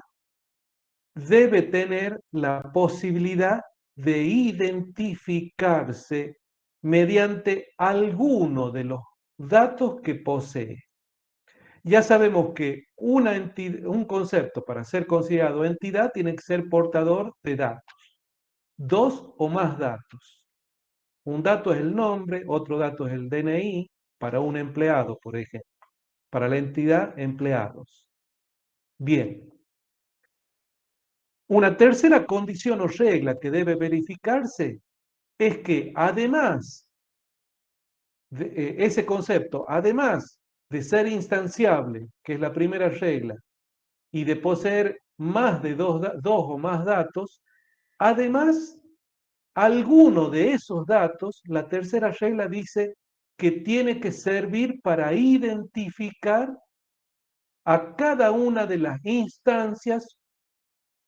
debe tener la posibilidad de identificarse mediante alguno de los datos que posee. Ya sabemos que un concepto para ser considerado entidad tiene que ser portador de datos, dos o más datos. Un dato es el nombre, otro dato es el DNI para un empleado, por ejemplo, para la entidad empleados. Bien, una tercera condición o regla que debe verificarse es que además ese concepto, además de ser instanciable, que es la primera regla, y de poseer más de dos o más datos, además, alguno de esos datos, la tercera regla dice que tiene que servir para identificar a cada una de las instancias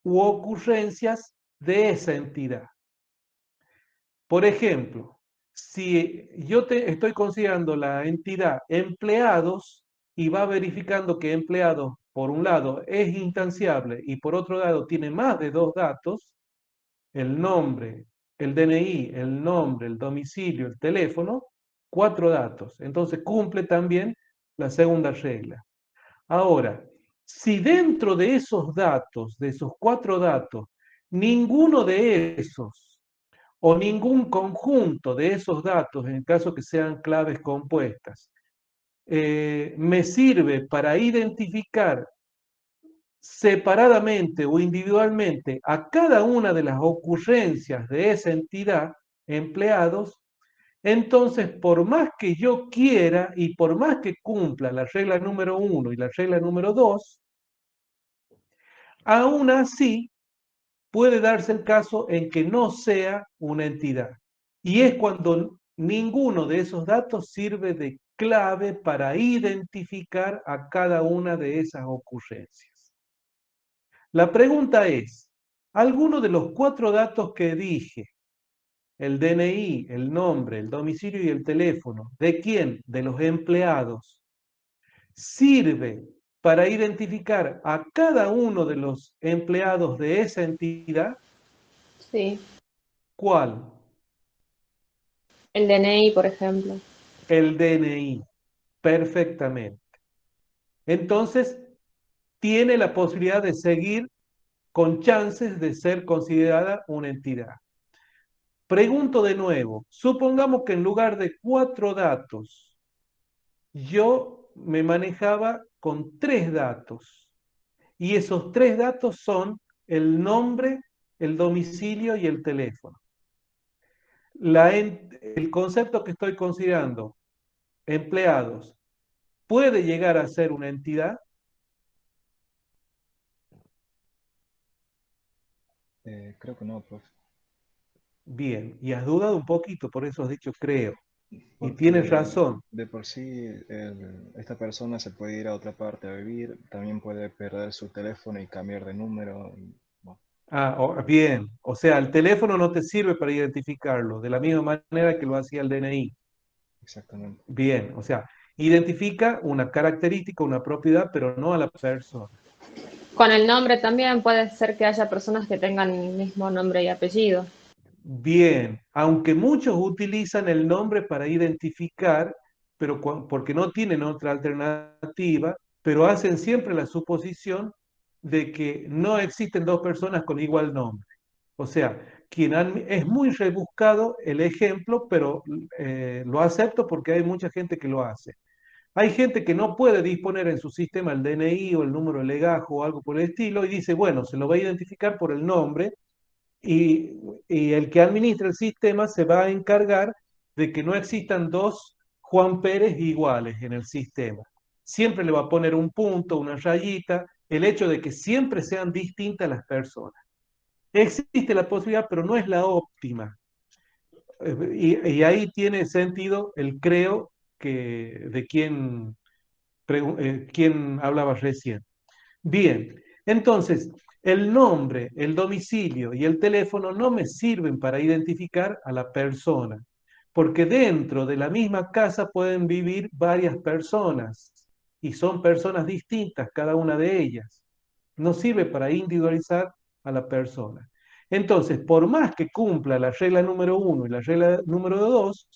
u ocurrencias de esa entidad. Por ejemplo, si yo estoy considerando la entidad empleados y va verificando que empleados, por un lado, es instanciable y por otro lado tiene más de dos datos, el nombre, el DNI, el nombre, el domicilio, el teléfono, cuatro datos. Entonces cumple también la segunda regla. Ahora, si dentro de esos datos, de esos cuatro datos, ninguno de esos o ningún conjunto de esos datos, en caso que sean claves compuestas, me sirve para identificar separadamente o individualmente a cada una de las ocurrencias de esa entidad, empleados, entonces por más que yo quiera y por más que cumpla la regla número 1 y la regla número 2, aún así puede darse el caso en que no sea una entidad. Y es cuando ninguno de esos datos sirve de clave para identificar a cada una de esas ocurrencias. La pregunta es, ¿alguno de los 4 datos que dije, el DNI, el nombre, el domicilio y el teléfono, ¿de quién? De los empleados, sirve para identificar a cada uno de los empleados de esa entidad? Sí, ¿Cuál? el DNI, por ejemplo. El DNI, perfectamente. Entonces, tiene la posibilidad de seguir con chances de ser considerada una entidad. Pregunto de nuevo, supongamos que en lugar de 4 datos, yo me manejaba con 3 datos, y esos 3 datos son el nombre, el domicilio y el teléfono. El concepto que estoy considerando, empleados, ¿puede llegar a ser una entidad? Creo que no, profe. Bien, y has dudado un poquito, por eso has dicho creo. Y tienes Porque razón. de por sí esta persona se puede ir a otra parte a vivir, también puede perder su teléfono y cambiar de número. Bueno, Bien, o sea, el teléfono no te sirve para identificarlo, de la misma manera que lo hacía el DNI. exactamente. Bien, o sea, identifica una característica, una propiedad, pero no a la persona. Con el nombre también puede ser que haya personas que tengan el mismo nombre y apellido. Bien, aunque muchos utilizan el nombre para identificar, pero porque no tienen otra alternativa, pero hacen siempre la suposición de que no existen 2 personas con igual nombre. O sea, es muy rebuscado el ejemplo, pero lo acepto porque hay mucha gente que lo hace. Hay gente que no puede disponer en su sistema el DNI o el número de legajo o algo por el estilo y dice, bueno, se lo va a identificar por el nombre y, y el que administra el sistema se va a encargar de que no existan 2 Juan Pérez iguales en el sistema. Siempre le va a poner un punto, una rayita, el hecho de que siempre sean distintas las personas. Existe la posibilidad, pero no es la óptima. Y ahí tiene sentido el creo de quien hablaba recién. Bien, entonces, el nombre, el domicilio y el teléfono no me sirven para identificar a la persona, porque dentro de la misma casa pueden vivir varias personas y son personas distintas cada una de ellas. No sirve para individualizar a la persona. Entonces, por más que cumpla la regla número 1 y la regla número 2,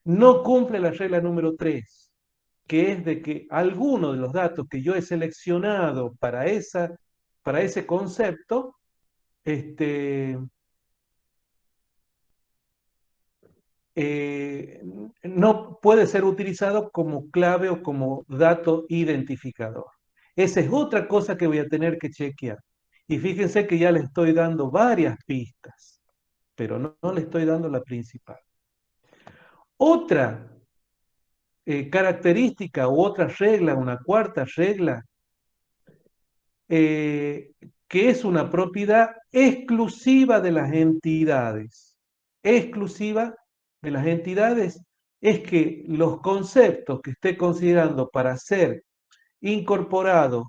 no cumple la regla número 3, que es de que alguno de los datos que yo he seleccionado para ese concepto, este, eh, no puede ser utilizado como clave o como dato identificador. Esa es otra cosa que voy a tener que chequear. Y fíjense que ya le estoy dando varias pistas, pero no le estoy dando la principal. Otra característica u otra regla, una cuarta regla, eh, que es una propiedad exclusiva de las entidades. Exclusiva de las entidades es que los conceptos que esté considerando para ser incorporados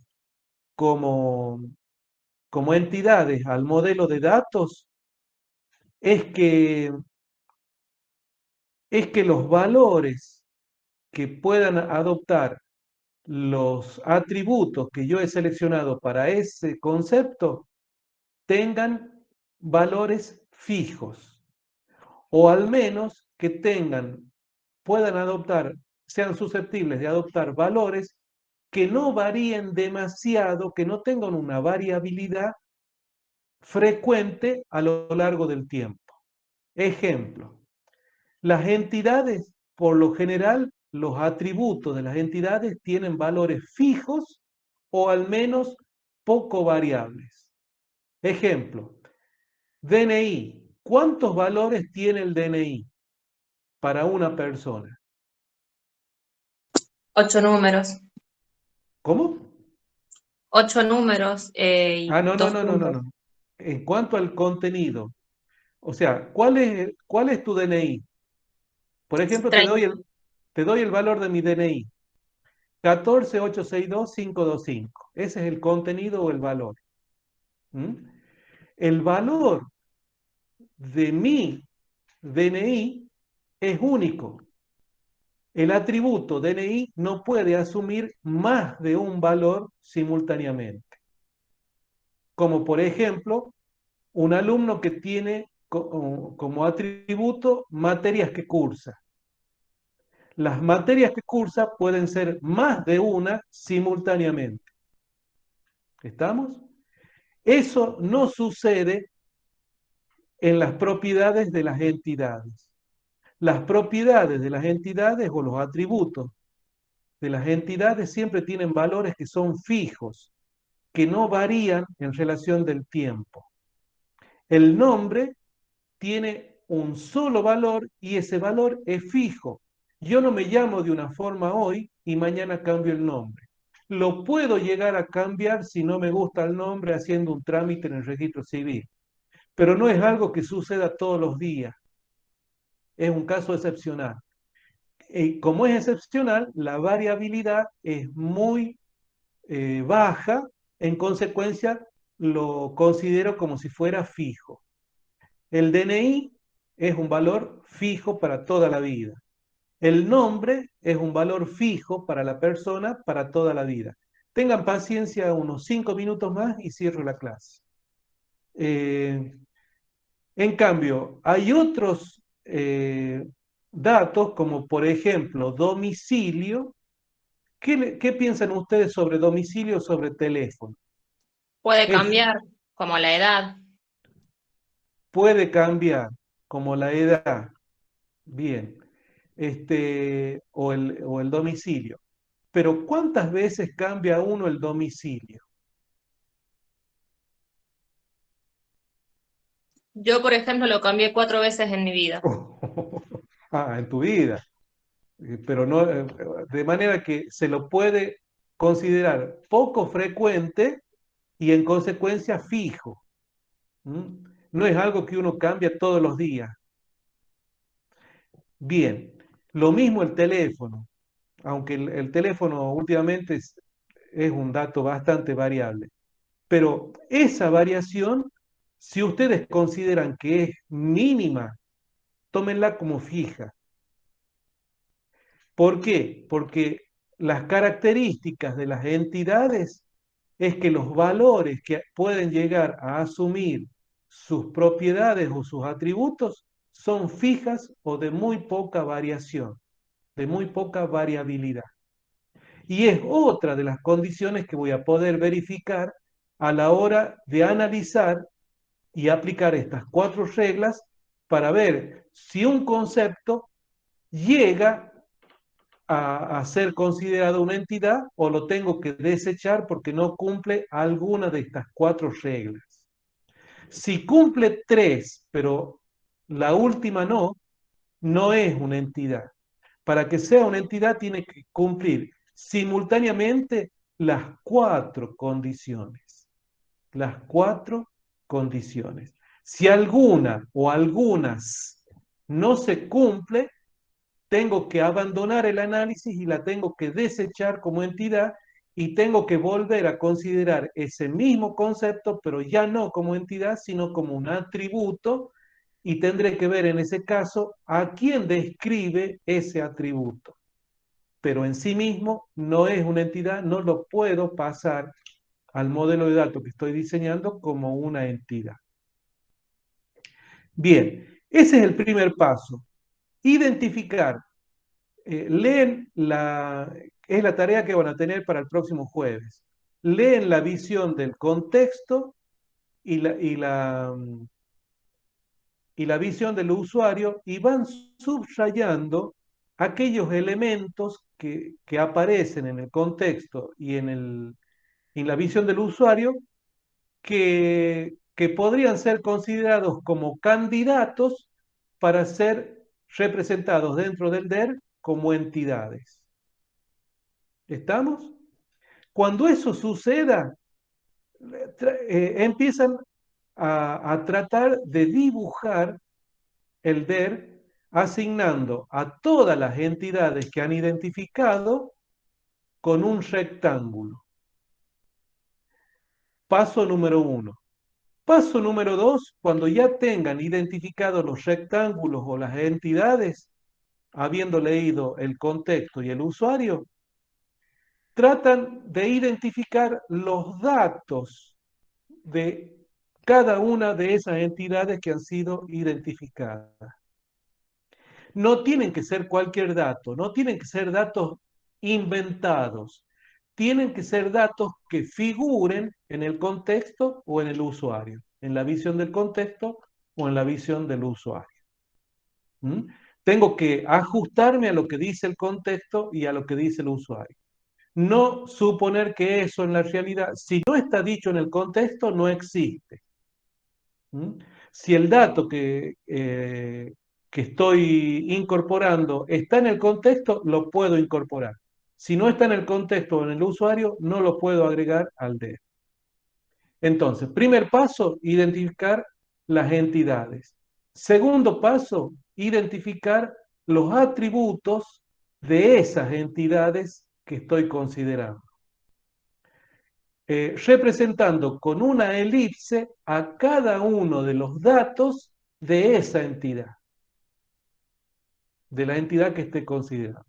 como, como entidades al modelo de datos es es que los valores que puedan adoptar los atributos que yo he seleccionado para ese concepto tengan valores fijos, o al menos que puedan adoptar, sean susceptibles de adoptar valores que no varíen demasiado, que no tengan una variabilidad frecuente a lo largo del tiempo. Ejemplo, las entidades, por lo general, los atributos de las entidades tienen valores fijos o al menos poco variables. Ejemplo, DNI. ¿Cuántos valores tiene el DNI para una persona? 8 números. ¿Cómo? 8 números y Ah, no, no, 2 no, no, no, puntos. no. En cuanto al contenido, o sea, ¿cuál es tu DNI? Por ejemplo, te 30. doy el valor de mi DNI. 14862525. Ese es el contenido o el valor. ¿Mm? El valor de mi DNI es único. El atributo DNI no puede asumir más de un valor simultáneamente. Como por ejemplo, un alumno que tiene como atributo materias que cursa. Las materias que cursa pueden ser más de una simultáneamente. ¿Estamos? Eso no sucede en las propiedades de las entidades. Las propiedades de las entidades o los atributos de las entidades siempre tienen valores que son fijos, que no varían en relación del tiempo. El nombre tiene un solo valor y ese valor es fijo. Yo no me llamo de una forma hoy y mañana cambio el nombre. Lo puedo llegar a cambiar si no me gusta el nombre haciendo un trámite en el registro civil, pero no es algo que suceda todos los días. Es un caso excepcional. Y como es excepcional, la variabilidad es muy baja, en consecuencia lo considero como si fuera fijo. El DNI es un valor fijo para toda la vida. El nombre es un valor fijo para la persona para toda la vida. Tengan paciencia unos 5 minutos más y cierro la clase. En cambio, hay otros datos como por ejemplo domicilio. ¿Qué piensan ustedes sobre domicilio o sobre teléfono? Puede Es, cambiar, como la edad. puede cambiar como la edad, bien, o el domicilio. Pero ¿cuántas veces cambia uno el domicilio? Yo, por ejemplo, lo cambié 4 veces en mi vida. En tu vida. Pero no, de manera que se lo puede considerar poco frecuente y en consecuencia fijo. ¿Mm? No es algo que uno cambia todos los días. Bien, lo mismo el teléfono, aunque el teléfono últimamente es un dato bastante variable. Pero esa variación, si ustedes consideran que es mínima, tómenla como fija. ¿Por qué? Porque las características de las entidades es que los valores que pueden llegar a asumir sus propiedades o sus atributos son fijas o de muy poca variación, de muy poca variabilidad. Y es otra de las condiciones que voy a poder verificar a la hora de analizar y aplicar estas 4 reglas para ver si un concepto llega a ser considerado una entidad o lo tengo que desechar porque no cumple alguna de estas 4 reglas. Si cumple 3, pero la última no, no es una entidad. Para que sea una entidad tiene que cumplir simultáneamente las 4 condiciones. Las 4 condiciones. Si alguna o algunas no se cumple, tengo que abandonar el análisis y la tengo que desechar como entidad y tengo que volver a considerar ese mismo concepto, pero ya no como entidad, sino como un atributo, y tendré que ver en ese caso a quién describe ese atributo. Pero en sí mismo no es una entidad, no lo puedo pasar al modelo de datos que estoy diseñando como una entidad. Bien, ese es el primer paso. Identificar. Leen es la tarea que van a tener para el próximo jueves. Leen la visión del contexto y la visión del usuario y van subrayando aquellos elementos que aparecen en el contexto y en en la visión del usuario que podrían ser considerados como candidatos para ser representados dentro del DER como entidades. ¿Estamos? Cuando eso suceda, empiezan a tratar de dibujar el DER asignando a todas las entidades que han identificado con un rectángulo. Paso número 1. Paso número 2, cuando ya tengan identificados los rectángulos o las entidades, habiendo leído el contexto y el usuario, tratan de identificar los datos de cada una de esas entidades que han sido identificadas. No tienen que ser cualquier dato, no tienen que ser datos inventados, tienen que ser datos que figuren en el contexto o en el usuario, en la visión del contexto o en la visión del usuario. ¿Mm? Tengo que ajustarme a lo que dice el contexto y a lo que dice el usuario. No suponer que eso en la realidad, si no está dicho en el contexto, no existe. ¿Mm? Si el dato que estoy incorporando está en el contexto, lo puedo incorporar. Si no está en el contexto o en el usuario, no lo puedo agregar al DER. Entonces, primer paso, identificar las entidades. Segundo paso, identificar los atributos de esas entidades que estoy considerando. Representando con una elipse a cada uno de los datos de esa entidad, de la entidad que esté considerando.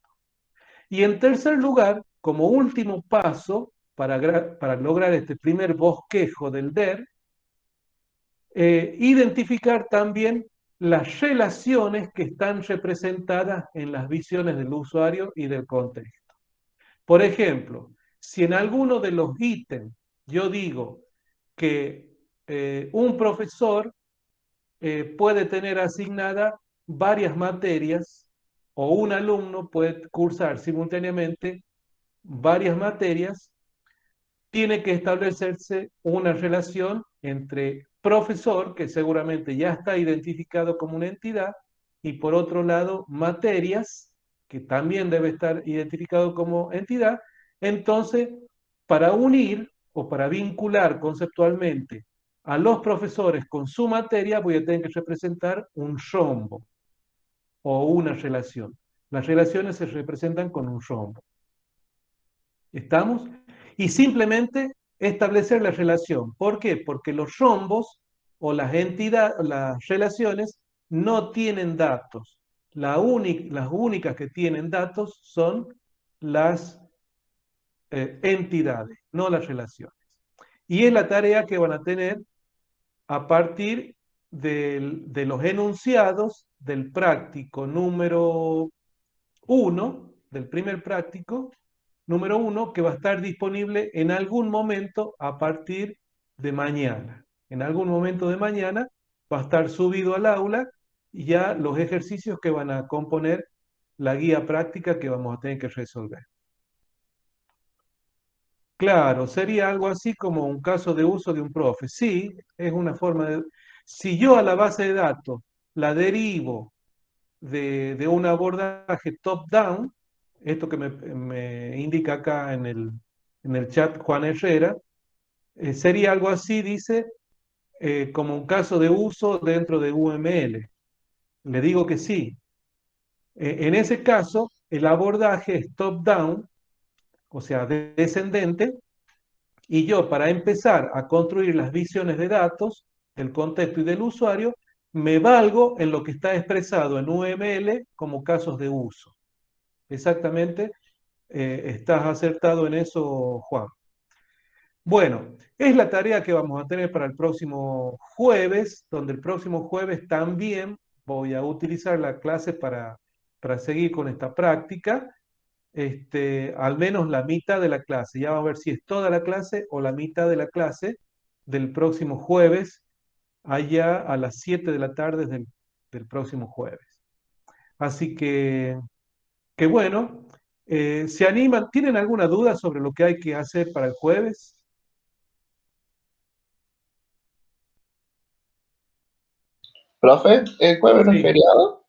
Y en tercer lugar, como último paso para lograr este primer bosquejo del DER, identificar también las relaciones que están representadas en las visiones del usuario y del contexto. Por ejemplo, si en alguno de los ítems yo digo que un profesor puede tener asignada varias materias o un alumno puede cursar simultáneamente varias materias, tiene que establecerse una relación entre profesor, que seguramente ya está identificado como una entidad, y por otro lado, materias, que también debe estar identificado como entidad. Entonces, para unir o para vincular conceptualmente a los profesores con su materia, voy a tener que representar un rombo o una relación. Las relaciones se representan con un rombo. ¿Estamos? Y simplemente establecer la relación. ¿Por qué? Porque los rombos o las entidades, las relaciones no tienen datos. Las únicas que tienen datos son las entidades, no las relaciones. Y es la tarea que van a tener a partir de los enunciados del práctico número 1, del primer práctico, número 1, que va a estar disponible en algún momento a partir de mañana. En algún momento de mañana va a estar subido al aula y ya los ejercicios que van a componer la guía práctica que vamos a tener que resolver. Claro, sería algo así como un caso de uso de un profe. Sí, es una forma de... Si yo a la base de datos la derivo de un abordaje top-down, esto que me indica acá en el chat Juan Herrera, sería algo así, dice, como un caso de uso dentro de UML. Le digo que sí. En ese caso, el abordaje es top-down, o sea, descendente, y yo para empezar a construir las visiones de datos, del contexto y del usuario, me valgo en lo que está expresado en UML como casos de uso. Exactamente, estás acertado en eso, Juan. Bueno, es la tarea que vamos a tener para el próximo jueves, donde el próximo jueves también voy a utilizar la clase para seguir con esta práctica, al menos la mitad de la clase. Ya vamos a ver si es toda la clase o la mitad de la clase del próximo jueves, allá a las 7 de la tarde del próximo jueves. Así que bueno, ¿se animan? ¿Tienen alguna duda sobre lo que hay que hacer para el jueves? Profe, ¿el jueves no es Sí. feriado?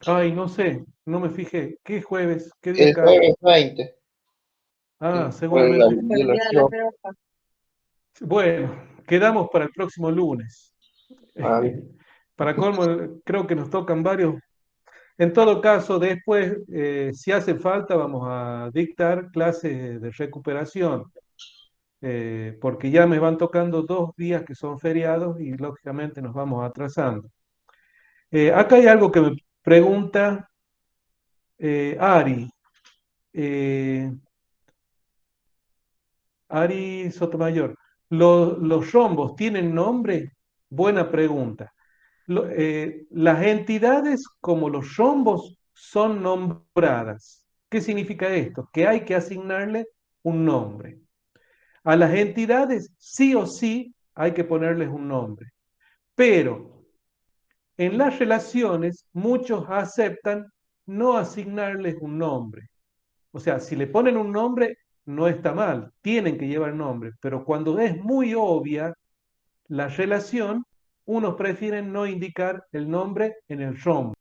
Ay, no sé, no me fijé. ¿Qué jueves? ¿Qué día El cae? jueves 20. Ah, Sí, por el seguramente. Día de la Acción. Bueno, quedamos para el próximo lunes. Vale. Para colmo, creo que nos tocan varios. En todo caso, después, si hace falta, vamos a dictar clases de recuperación, porque ya me van tocando 2 días que son feriados y lógicamente nos vamos atrasando. Acá hay algo que me pregunta Ari. eh, Ari Sotomayor. ¿Los rombos tienen nombre? Buena pregunta. Las entidades como los rombos son nombradas. ¿Qué significa esto? Que hay que asignarle un nombre. A las entidades sí o sí hay que ponerles un nombre. Pero en las relaciones muchos aceptan no asignarles un nombre. O sea, si le ponen un nombre, no está mal, tienen que llevar nombre, pero cuando es muy obvia la relación, unos prefieren no indicar el nombre en el rombo.